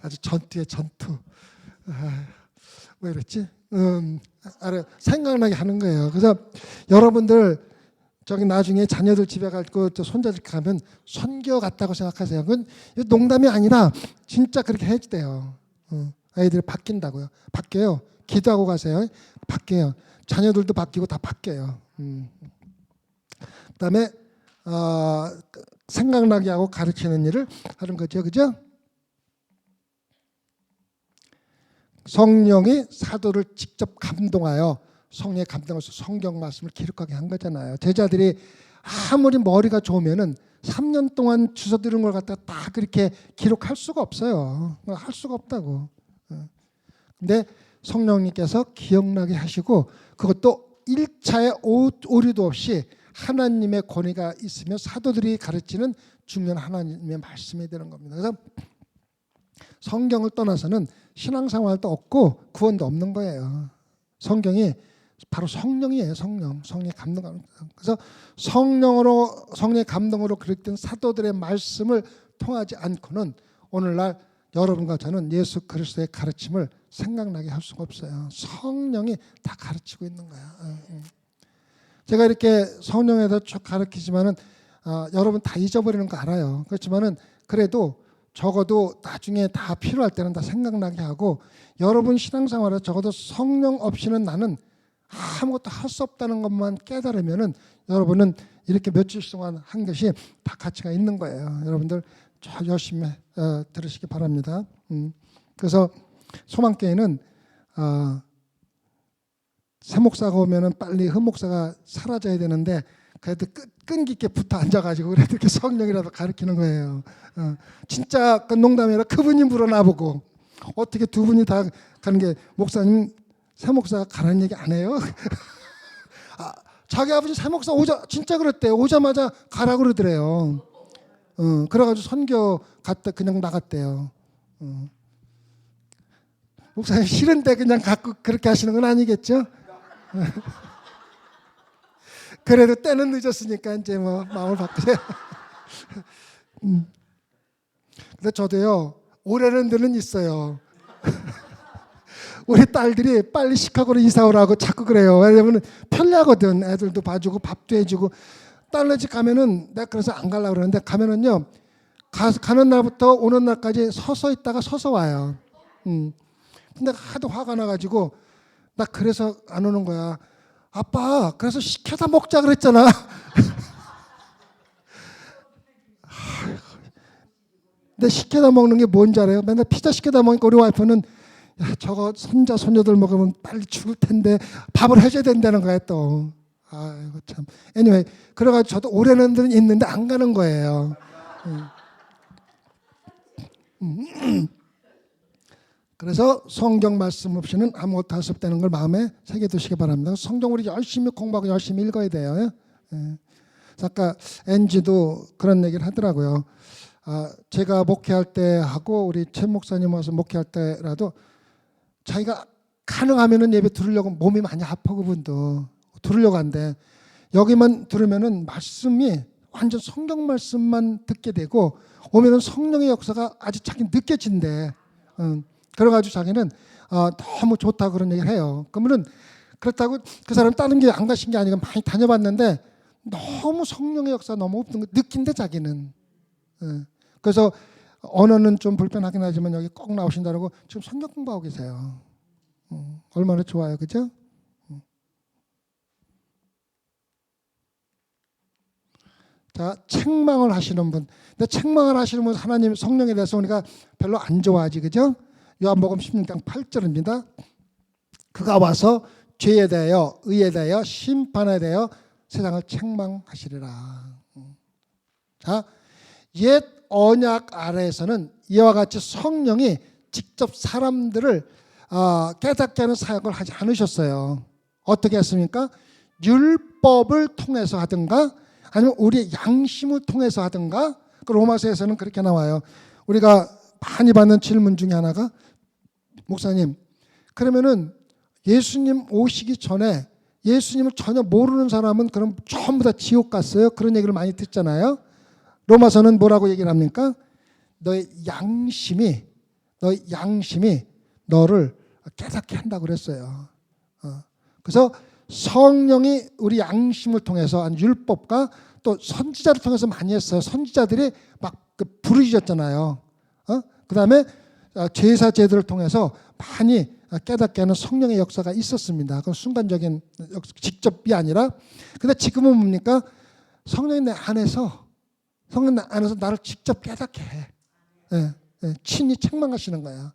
아주 전투에 전투. 왜 그랬지? 생각나게 하는 거예요. 그래서 여러분들 저기 나중에 자녀들 집에 갈고 손자들 가면 선교 같다고 생각하세요. 그건 농담이 아니라 진짜 그렇게 해야 돼요. 아이들이 바뀐다고요. 바뀌어요. 기도하고 가세요. 바뀌어요. 자녀들도 바뀌고 다 바뀌어요. 그다음에 생각나게 하고 가르치는 일을 하는 거죠. 그죠? 성령이 사도를 직접 감동하여 성령의 감동해서 성경 말씀을 기록하게 한 거잖아요. 제자들이 아무리 머리가 좋으면은 3년 동안 주워 들은 걸 갖다가 다 그렇게 기록할 수가 없어요. 할 수가 없다고. 근데 성령님께서 기억나게 하시고 그것도 1차의 오류도 없이 하나님의 권위가 있으며 사도들이 가르치는 중요한 하나님의 말씀이 되는 겁니다. 그래서 성경을 떠나서는 신앙생활도 없고 구원도 없는 거예요. 성경이 바로 성령이에요. 성령의 감동. 그래서 성령의 감동으로 기록된 사도들의 말씀을 통하지 않고는 오늘날 여러분과 저는 예수 그리스도의 가르침을 생각나게 할 수가 없어요. 성령이 다 가르치고 있는 거야. 제가 이렇게 성령에서 쭉 가르치지만은 여러분 다 잊어버리는 거 알아요. 그렇지만은 그래도 적어도 나중에 다 필요할 때는 다 생각나게 하고 여러분 신앙생활에 적어도 성령 없이는 나는 아무것도 할 수 없다는 것만 깨달으면은 여러분은 이렇게 며칠 동안 한 것이 다 가치가 있는 거예요. 여러분들 열심히 들으시기 바랍니다. 그래서 소망교회는 새 목사가 오면은 빨리 흠 목사가 사라져야 되는데 그래도 끈기 있게 붙어 앉아가지고 그래도 이렇게 성령이라도 가르치는 거예요. 진짜 그 농담이 아니라 그분이 물어나보고 어떻게 두 분이 다 가는 게 목사님 새 목사가 가라는 얘기 안 해요? 자기 아버지 새 목사 진짜 그랬대요. 오자마자 가라 그러더래요. 그래가지고 선교 갔다 그냥 나갔대요. 목사님 싫은데 그냥 갖고 그렇게 하시는 건 아니겠죠? 그래도 때는 늦었으니까 이제 뭐 마음을 바꾸세요. 근데 저도요 올해는 들은 있어요. 우리 딸들이 빨리 시카고로 이사 오라고 자꾸 그래요. 왜냐면 편리하거든. 애들도 봐주고 밥도 해주고. 딸네 집 가면은 내가 그래서 안 가려고 그러는데 가면은요 가는 날부터 오는 날까지 서서 있다가 서서 와요. 근데 하도 화가 나가지고 나 그래서 안 오는 거야. 아빠 그래서 시켜다 먹자 그랬잖아. 근데 시켜다 먹는 게 뭔지 알아요? 맨날 피자 시켜다 먹으니까 우리 와이프는 야, 저거 손자 손녀들 먹으면 빨리 죽을 텐데 밥을 해줘야 된다는 거야 또. 아이고 참. anyway 그래가지고 저도 올해는 있는데 안 가는 거예요. 그래서 성경 말씀 없이는 아무것도 할 수 없다는 걸 마음에 새겨두시기 바랍니다. 성경 우리 열심히 공부하고 열심히 읽어야 돼요. 아까 엔지도 그런 얘기를 하더라고요. 제가 목회할 때 하고 우리 최 목사님 와서 목회할 때라도 자기가 가능하면은 예배 들으려고 몸이 많이 아파 그분도 들으려고 한대. 여기만 들으면은 말씀이 완전 성경 말씀만 듣게 되고 오면은 성령의 역사가 아주 자기 느껴진대. 그래가지고 자기는 너무 좋다 그런 얘기를 해요. 그러면은 그렇다고 그 사람 다른 게 안 가신 게 아니고 많이 다녀봤는데 너무 성령의 역사 너무 없는 거 느낀대 자기는. 그래서 언어는 좀 불편하긴 하지만 여기 꼭 나오신다고 지금 성경 공부하고 계세요. 얼마나 좋아요, 그죠? 자, 책망을 하시는 분. 근데 책망을 하시는 분 하나님 성령에 대해서 우리가 별로 안 좋아하지, 그죠? 요한복음 16장 8절입니다. 그가 와서 죄에 대하여 의에 대하여 심판에 대하여 세상을 책망하시리라. 자, 옛 언약 아래에서는 이와 같이 성령이 직접 사람들을 깨닫게 하는 사역을 하지 않으셨어요. 어떻게 했습니까? 율법을 통해서 하든가 아니면 우리의 양심을 통해서 하든가. 로마서에서는 그렇게 나와요. 우리가 많이 받는 질문 중에 하나가 목사님 그러면은 예수님 오시기 전에 예수님을 전혀 모르는 사람은 그럼 전부 다 지옥 갔어요? 그런 얘기를 많이 듣잖아요. 로마서는 뭐라고 얘기를 합니까? 너의 양심이 너를 깨닫게 한다고 그랬어요. 그래서 성령이 우리 양심을 통해서 율법과 또 선지자를 통해서 많이 했어요. 선지자들이 막 부르짖었잖아요. 그 다음에 제사 제도를 통해서 많이 깨닫게 하는 성령의 역사가 있었습니다. 그건 순간적인 직접이 아니라. 근데 지금은 뭡니까? 성령이 내 안에서 나를 직접 깨닫게 해. 친히 책망하시는 거야.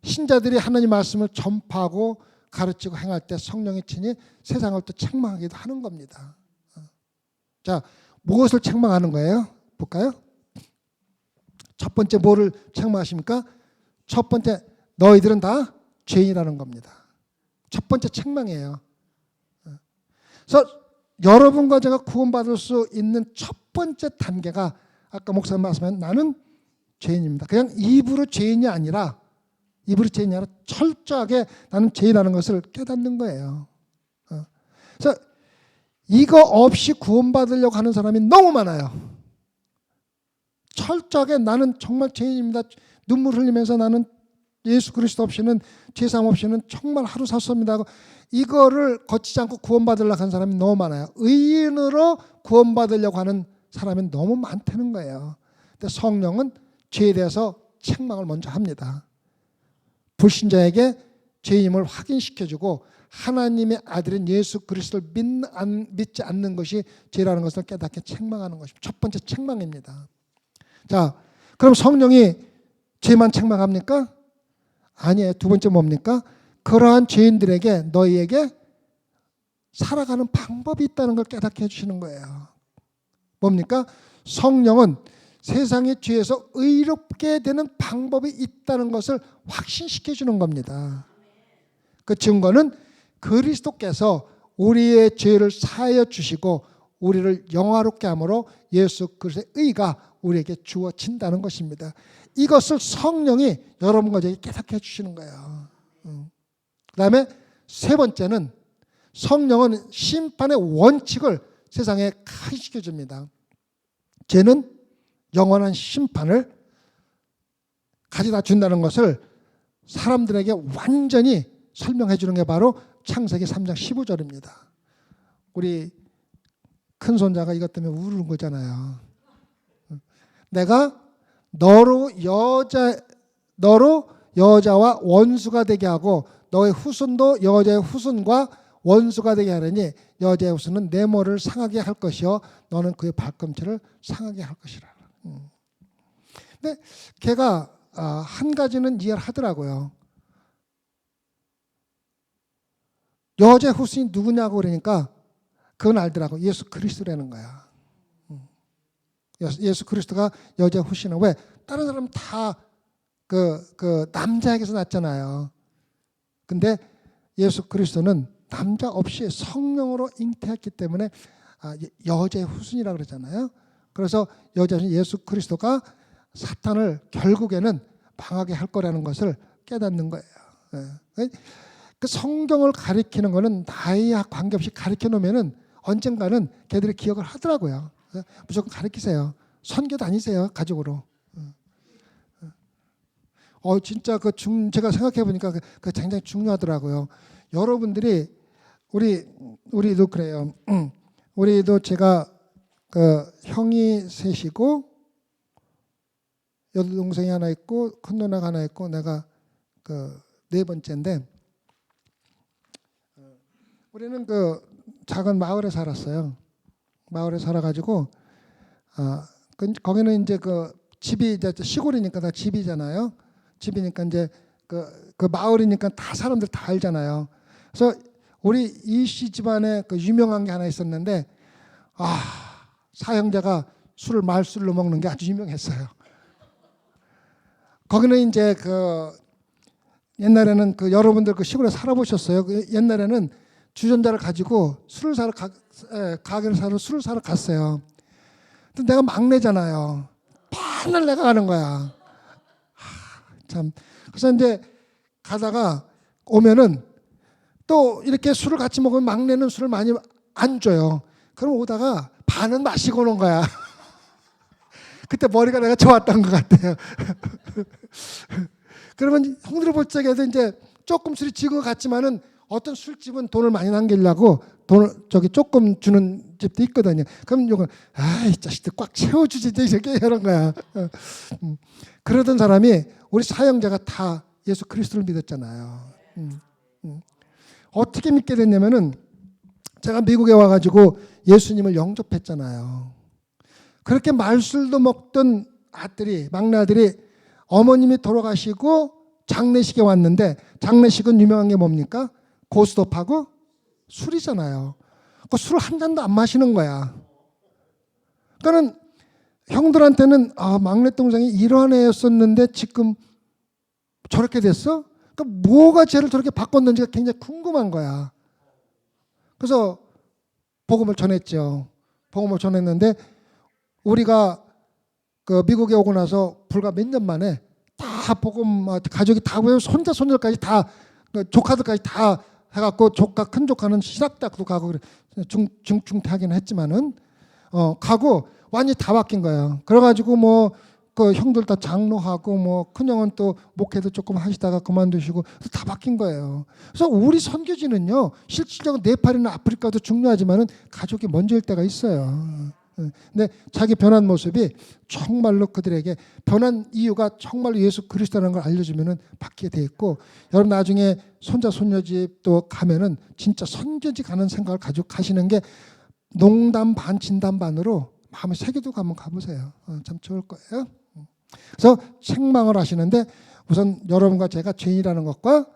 신자들이 하나님 말씀을 전파하고 가르치고 행할 때 성령의 친히 세상을 또 책망하기도 하는 겁니다. 자, 무엇을 책망하는 거예요? 볼까요? 첫 번째 뭐를 책망하십니까? 첫 번째 너희들은 다 죄인이라는 겁니다. 첫 번째 책망이에요. 그래서 여러분과 제가 구원받을 수 있는 첫 번째 단계가 아까 목사님 말씀한 나는 죄인입니다. 그냥 입으로 죄인이 아니라 철저하게 나는 죄인이라는 것을 깨닫는 거예요. 그래서 이거 없이 구원받으려고 하는 사람이 너무 많아요. 철저하게 나는 정말 죄인입니다. 눈물 흘리면서 나는 예수 그리스도 없이는 죄사함 없이는 정말 하루 살 수 없습니다. 이거를 거치지 않고 구원받으려고 하는 사람이 너무 많아요. 의인으로 구원받으려고 하는 사람이 너무 많다는 거예요. 근데 성령은 죄에 대해서 책망을 먼저 합니다. 불신자에게 죄임을 확인시켜주고 하나님의 아들인 예수 그리스도를 믿지 않는 것이 죄라는 것을 깨닫게 책망하는 것입니다. 첫 번째 책망입니다. 자, 그럼 성령이 죄만 책망합니까? 아니에요. 두 번째 뭡니까? 그러한 죄인들에게 너희에게 살아가는 방법이 있다는 걸 깨닫게 해주시는 거예요. 뭡니까? 성령은 세상의 죄에서 의롭게 되는 방법이 있다는 것을 확신시켜 주는 겁니다. 그 증거는 그리스도께서 우리의 죄를 사하여 주시고 우리를 영화롭게 함으로 예수 그리스도의 의가 우리에게 주어진다는 것입니다. 이것을 성령이 여러분과 저에게 깨닫게 해주시는 거예요. 그 다음에 세 번째는 성령은 심판의 원칙을 세상에 가르쳐 줍니다. 죄는 영원한 심판을 가져다 준다는 것을 사람들에게 완전히 설명해 주는 게 바로 창세기 3장 15절입니다. 우리 큰손자가 이것 때문에 우는 거잖아요. 내가 너로 여자와 원수가 되게 하고 너의 후손도 여자의 후손과 원수가 되게 하려니 여자의 후손은 내 머리를 상하게 할 것이요 너는 그의 발꿈치를 상하게 할 것이라. 근데 걔가 한 가지는 이해를 하더라고요. 여자의 후손이 누구냐고 그러니까 그건 알더라고. 예수 그리스도라는 거야. 예수 그리스도가 여자의 후손은 왜? 다른 사람은 다 그 남자에게서 났잖아요. 근데 예수 그리스도는 남자 없이 성령으로 잉태했기 때문에 여자의 후손이라고 그러잖아요. 그래서 여자는 예수 그리스도가 사탄을 결국에는 망하게 할 거라는 것을 깨닫는 거예요. 그 성경을 가리키는 거는 나이와 관계없이 가리켜 놓으면은 언젠가는 걔들이 기억을 하더라고요. 무조건 가리키세요. 선교 다니세요 가족으로. 진짜 제가 생각해 보니까 그 굉장히 중요하더라고요. 여러분들이 우리도 그래요. 우리도 제가 그 형이 셋이고 여동생이 하나 있고 큰 누나가 하나 있고 내가 그 네 번째인데 우리는 그 작은 마을에 살았어요. 마을에 살아가지고 거기는 이제 그 집이 이제 시골이니까 다 집이잖아요. 집이니까 이제 그 마을이니까 다 사람들 다 알잖아요. 그래서 우리 이씨 집안에 그 유명한 게 하나 있었는데 사형제가 술을 말술로 먹는 게 아주 유명했어요. 거기는 이제 그 옛날에는 그 여러분들 그 시골에 살아보셨어요. 그 옛날에는 주전자를 가지고 술을 사러 가게를 사러 술을 사러 갔어요. 근데 내가 막내잖아요. 맨날 내가 가는 거야. 참. 그래서 이제 가다가 오면은 또 이렇게 술을 같이 먹으면 막내는 술을 많이 안 줘요. 그럼 오다가 반은 마시고 오는 거야. 그때 머리가 내가 좋았던 것 같아요. 그러면 형들 볼 적에도 이제 조금 술이 지은 것 같지만은 어떤 술집은 돈을 많이 남기려고 돈을 조금 주는 집도 있거든요. 그럼 요건 이 자식들 꽉 채워주지 이렇게 이런 거야. 그러던 사람이 우리 사형제가 다 예수 그리스도를 믿었잖아요. 어떻게 믿게 됐냐면은 제가 미국에 와가지고 예수님을 영접했잖아요. 그렇게 말술도 먹던 막내 아들이 어머님이 돌아가시고 장례식에 왔는데 장례식은 유명한 게 뭡니까? 고스톱하고 술이잖아요. 그 술을 한 잔도 안 마시는 거야. 그러니까는 형들한테는 막내 동생이 이러한 애였었는데 지금 저렇게 됐어? 그러니까 뭐가 쟤를 저렇게 바꿨는지가 굉장히 궁금한 거야. 그래서 복음을 전했죠. 복음을 전했는데 우리가 그 미국에 오고 나서 불과 몇 년 만에 다 복음 가족이 다 손자 손녀까지 다 조카들까지 다 해갖고 큰 조카는 신학대학도 가고 중퇴하기는 했지만은 가고 완전히 다 바뀐 거예요. 그래가지고 뭐 그 형들 다 장로하고 뭐 큰형은 또 목회도 조금 하시다가 그만두시고 다 바뀐 거예요. 그래서 우리 선교지는요 실질적으로 네팔이나 아프리카도 중요하지만은 가족이 먼저일 때가 있어요. 근데 자기 변한 모습이 정말로 그들에게 변한 이유가 정말로 예수 그리스도라는 걸 알려주면은 받게 돼 있고 여러분 나중에 손자 손녀 집 또 가면은 진짜 선교지 가는 생각을 가지고 가시는 게 농담 반 진담 반으로 마음에 새겨두고 한번 가보세요. 참 좋을 거예요. 그래서 책망을 하시는데 우선 여러분과 제가 죄인이라는 것과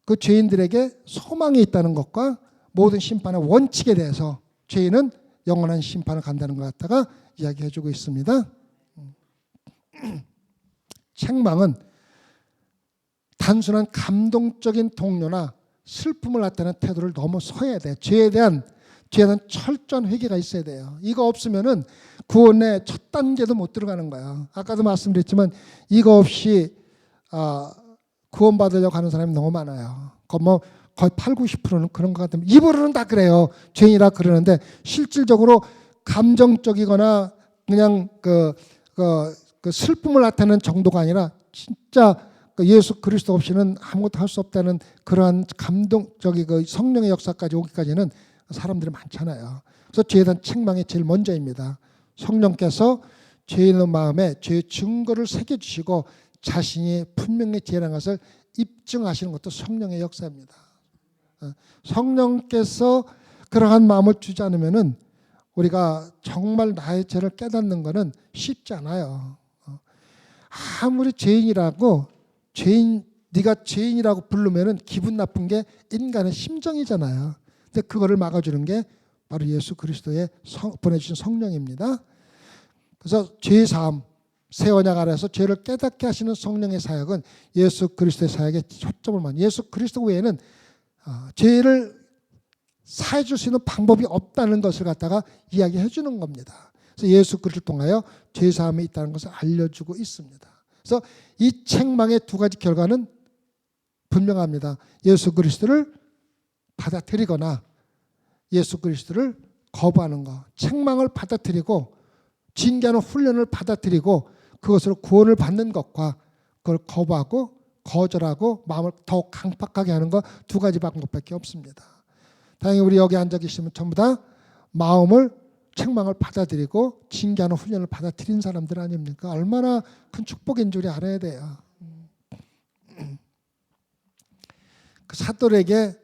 그 죄인들에게 소망이 있다는 것과 모든 심판의 원칙에 대해서 죄인은 영원한 심판을 간다는 것 갖다가 이야기해주고 있습니다. 책망은 단순한 감동적인 동료나 슬픔을 나타내는 태도를 넘어서야 돼. 죄에 대한 철저한 회개가 있어야 돼요. 이거 없으면은 구원의 첫 단계도 못 들어가는 거야. 아까도 말씀드렸지만 이거 없이 구원받으려고 하는 사람이 너무 많아요. 거의 8, 90%는 그런 것 같아요. 입으로는 다 그래요. 죄인이라 그러는데 실질적으로 감정적이거나 그냥 그 슬픔을 나타내는 정도가 아니라 진짜 예수 그리스도 없이는 아무것도 할 수 없다는 그러한 감동적인 그 성령의 역사까지 오기까지는 사람들이 많잖아요. 그래서 죄에 대한 책망이 제일 먼저입니다. 성령께서 죄인의 마음에 죄의 증거를 새겨주시고 자신이 분명히 죄라는 것을 입증하시는 것도 성령의 역사입니다. 성령께서 그러한 마음을 주지 않으면은 우리가 정말 나의 죄를 깨닫는 것은 쉽지 않아요. 아무리 네가 죄인이라고 부르면은 기분 나쁜 게 인간의 심정이잖아요. 근데 그거를 막아주는 게 바로 예수 그리스도의 보내주신 성령입니다. 그래서 죄 사함, 새 언약 아래서 죄를 깨닫게 하시는 성령의 사역은 예수 그리스도의 사역에 초점을 맞는 예수 그리스도 외에는 죄를 사해 줄 수 있는 방법이 없다는 것을 갖다가 이야기해 주는 겁니다. 그래서 예수 그리스도를 통하여 죄 사함이 있다는 것을 알려주고 있습니다. 그래서 이 책망의 두 가지 결과는 분명합니다. 예수 그리스도를 받아들이거나 예수 그리스도를 거부하는 것. 책망을 받아들이고 징계하는 훈련을 받아들이고 그것으로 구원을 받는 것과 그걸 거부하고 거절하고 마음을 더욱 강팍하게 하는 것 두 가지 방법밖에 없습니다. 다행히 우리 여기 앉아 계시면 전부 다 마음을 책망을 받아들이고 징계하는 훈련을 받아들인 사람들 아닙니까? 얼마나 큰 축복인 줄 알아야 돼요. 그 사도에게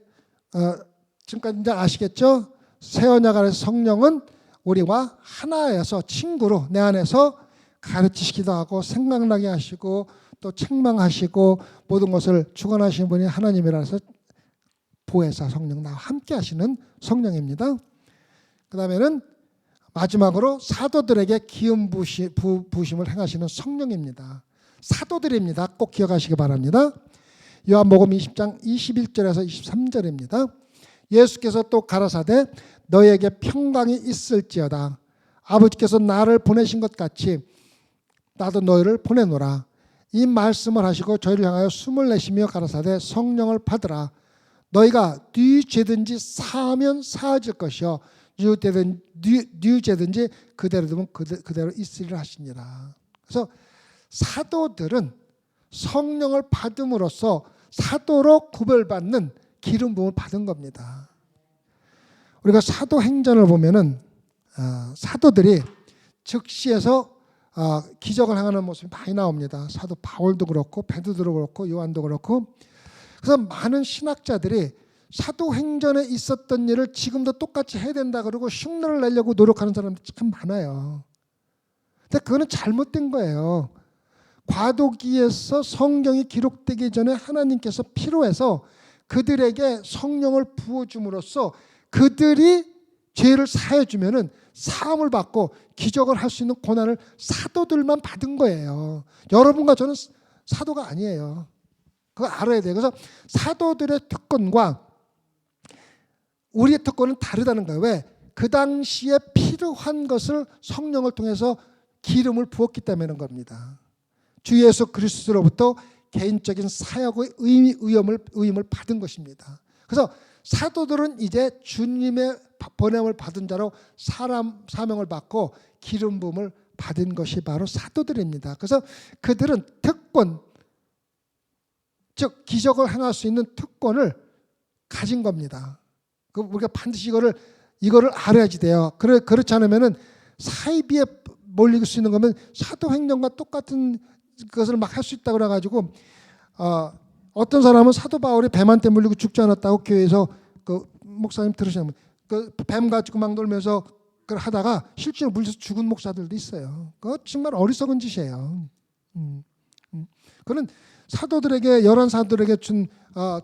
지금까지 이제 아시겠죠? 새 언약 아래 성령은 우리와 하나여서 친구로 내 안에서 가르치시기도 하고 생각나게 하시고 또 책망하시고 모든 것을 주관하시는 분이 하나님이라서 보혜사 성령 나와 함께 하시는 성령입니다. 그 다음에는 마지막으로 사도들에게 기름 부으심을 행하시는 성령입니다. 사도들입니다. 꼭 기억하시기 바랍니다. 요한복음 20장 21절에서 23절입니다. 예수께서 또 가라사대 너희에게 평강이 있을지어다. 아버지께서 나를 보내신 것 같이 나도 너희를 보내노라. 이 말씀을 하시고 저희를 향하여 숨을 내쉬며 가라사대 성령을 받으라. 너희가 네 죄든지 사하면 사해질 것이요 네 죄든지 그대로 두면 그대로 있으리라 하시니라. 그래서 사도들은 성령을 받음으로써 사도로 구별받는 기름 부음을 받은 겁니다. 우리가 사도행전을 보면은 사도들이 즉시에서 기적을 행하는 모습이 많이 나옵니다. 사도 바울도 그렇고 베드로도 그렇고 요한도 그렇고. 그래서 많은 신학자들이 사도행전에 있었던 일을 지금도 똑같이 해야 된다 그러고 흉내를 내려고 노력하는 사람들이 참 많아요. 근데 그거는 잘못된 거예요. 과도기에서 성경이 기록되기 전에 하나님께서 필요해서 그들에게 성령을 부어줌으로써 그들이 죄를 사해 주면은 사함을 받고 기적을 할 수 있는 고난을 사도들만 받은 거예요. 여러분과 저는 사도가 아니에요. 그거 알아야 돼요. 그래서 사도들의 특권과 우리의 특권은 다르다는 거예요. 왜? 그 당시에 필요한 것을 성령을 통해서 기름을 부었기 때문인 겁니다. 주 예수 그리스도로부터 개인적인 사역의 의임을 받은 것입니다. 그래서 사도들은 이제 주님의 보냄을 받은 자로 사명을 받고 기름 부음을 받은 것이 바로 사도들입니다. 그래서 그들은 특권, 즉 기적을 행할 수 있는 특권을 가진 겁니다. 우리가 반드시 이거를 알아야지 돼요. 그렇지 않으면은 사이비에 몰릴 수 있는 거면 사도행전과 똑같은 것을 막 할 수 있다고 그래가지고 어떤 사람은 사도 바울이 뱀한테 물리고 죽지 않았다고 교회에서 그 목사님 들으시면 그 뱀 가지고 막 놀면서 그걸 하다가 실제로 물려서 죽은 목사들도 있어요. 그거 정말 어리석은 짓이에요. 그는 사도들에게 열한 사도들에게 준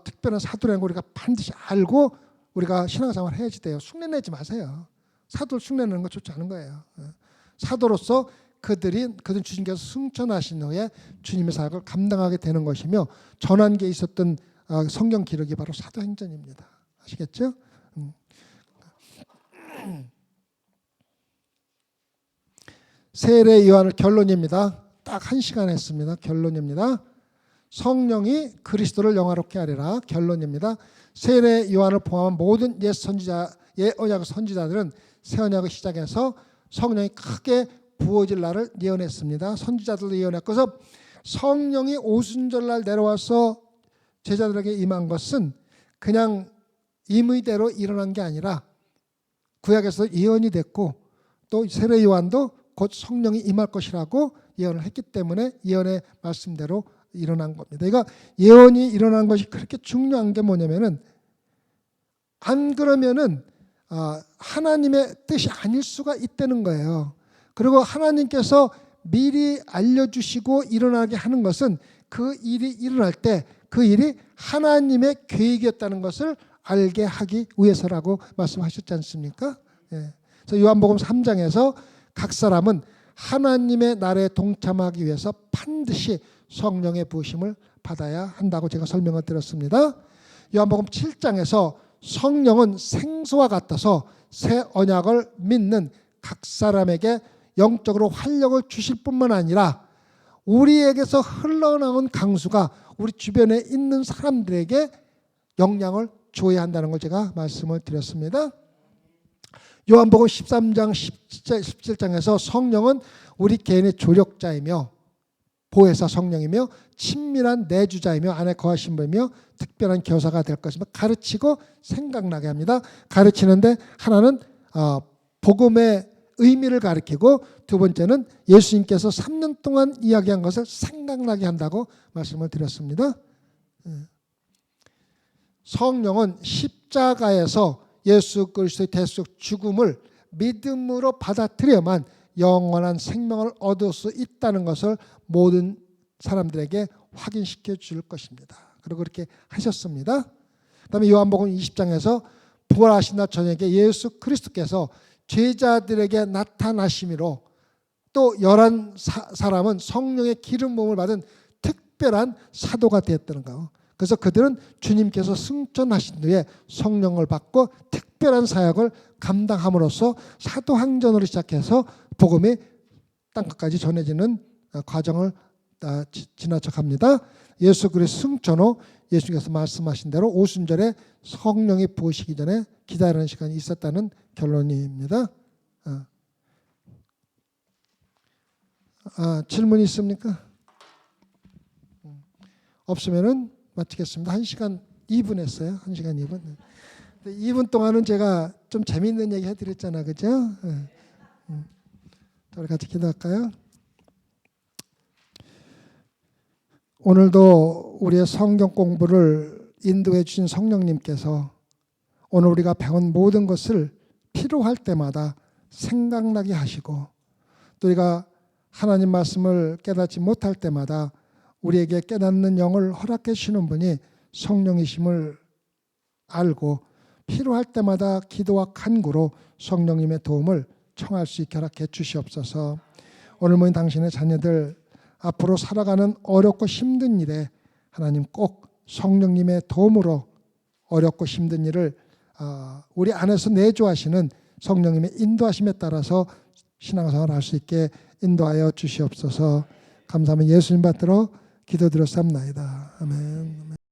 특별한 사도라는 걸 우리가 반드시 알고 우리가 신앙생활을 해야지 돼요. 흉내내지 마세요. 사도를 흉내내는 거 좋지 않은 거예요. 사도로서 그들은 주님께서 승천하신 후에 주님의 사역을 감당하게 되는 것이며 전환기에 있었던 성경 기록이 바로 사도행전입니다. 아시겠죠? 세례 요한의 결론입니다. 딱 1시간 했습니다. 결론입니다. 성령이 그리스도를 영화롭게 하리라. 결론입니다. 세례 요한을 포함한 모든 옛 언약 선지자들은 새 언약을 시작해서 성령이 크게 부어질 날을 예언했습니다. 선지자들도 예언했고, 그래서 성령이 오순절날 내려와서 제자들에게 임한 것은 그냥 임의대로 일어난 게 아니라 구약에서 예언이 됐고, 또 세례 요한도 곧 성령이 임할 것이라고 예언을 했기 때문에 예언의 말씀대로 일어난 겁니다. 그러니까 예언이 일어난 것이 그렇게 중요한 게 뭐냐면은, 안 그러면은 하나님의 뜻이 아닐 수가 있다는 거예요. 그리고 하나님께서 미리 알려주시고 일어나게 하는 것은 그 일이 일어날 때 그 일이 하나님의 계획이었다는 것을 알게 하기 위해서라고 말씀하셨지 않습니까? 예. 그래서 요한복음 3장에서 각 사람은 하나님의 나라에 동참하기 위해서 반드시 성령의 부으심을 받아야 한다고 제가 설명을 드렸습니다. 요한복음 7장에서 성령은 생수와 같아서 새 언약을 믿는 각 사람에게 영적으로 활력을 주실 뿐만 아니라 우리에게서 흘러나온 강수가 우리 주변에 있는 사람들에게 영향을 줘야 한다는 걸 제가 말씀을 드렸습니다. 요한복음 13장 17장에서 성령은 우리 개인의 조력자이며 보혜사 성령이며 친밀한 내주자이며 안에 거하신 분이며 특별한 교사가 될 것이며 가르치고 생각나게 합니다. 가르치는데 하나는 복음의 의미를 가르치고, 두 번째는 예수님께서 3년 동안 이야기한 것을 생각나게 한다고 말씀을 드렸습니다. 성령은 십자가에서 예수 그리스도의 대속 죽음을 믿음으로 받아들여야만 영원한 생명을 얻을 수 있다는 것을 모든 사람들에게 확인시켜 줄 것입니다. 그리고 그렇게 하셨습니다. 그다음에 요한복음 20장에서 부활하신 날 저녁에 예수 그리스도께서 제자들에게 나타나심으로 또 11사람은 성령의 기름 부음을 받은 특별한 사도가 되었다는 거. 그래서 그들은 주님께서 승천하신 후에 성령을 받고 특별한 사역을 감당함으로써 사도행전으로 시작해서 복음이 땅끝까지 전해지는 과정을 지나쳐갑니다. 예수 그리스도 승천 후 예수님께서 말씀하신 대로 오순절에 성령이 부으시기 전에 기다리는 시간이 있었다는 결론입니다. 질문이 있습니까? 없으면은 마치겠습니다. 1시간 2분 했어요. 1시간 2분. 2분 동안은 제가 좀 재미있는 얘기 해드렸잖아, 그죠? 우리 같이 기도할까요? 오늘도 우리의 성경 공부를 인도해 주신 성령님께서 오늘 우리가 배운 모든 것을 필요할 때마다 생각나게 하시고, 또 우리가 하나님 말씀을 깨닫지 못할 때마다 우리에게 깨닫는 영을 허락해 주시는 분이 성령이심을 알고 필요할 때마다 기도와 간구로 성령님의 도움을 청할 수 있게 허락해 주시옵소서. 오늘 모인 당신의 자녀들 앞으로 살아가는 어렵고 힘든 일에 하나님 꼭 성령님의 도움으로 어렵고 힘든 일을 우리 안에서 내주하시는 성령님의 인도하심에 따라서 신앙생활을 할 수 있게 인도하여 주시옵소서. 감사하며 예수님 받들어 기도드렸사옵나이다. 아멘.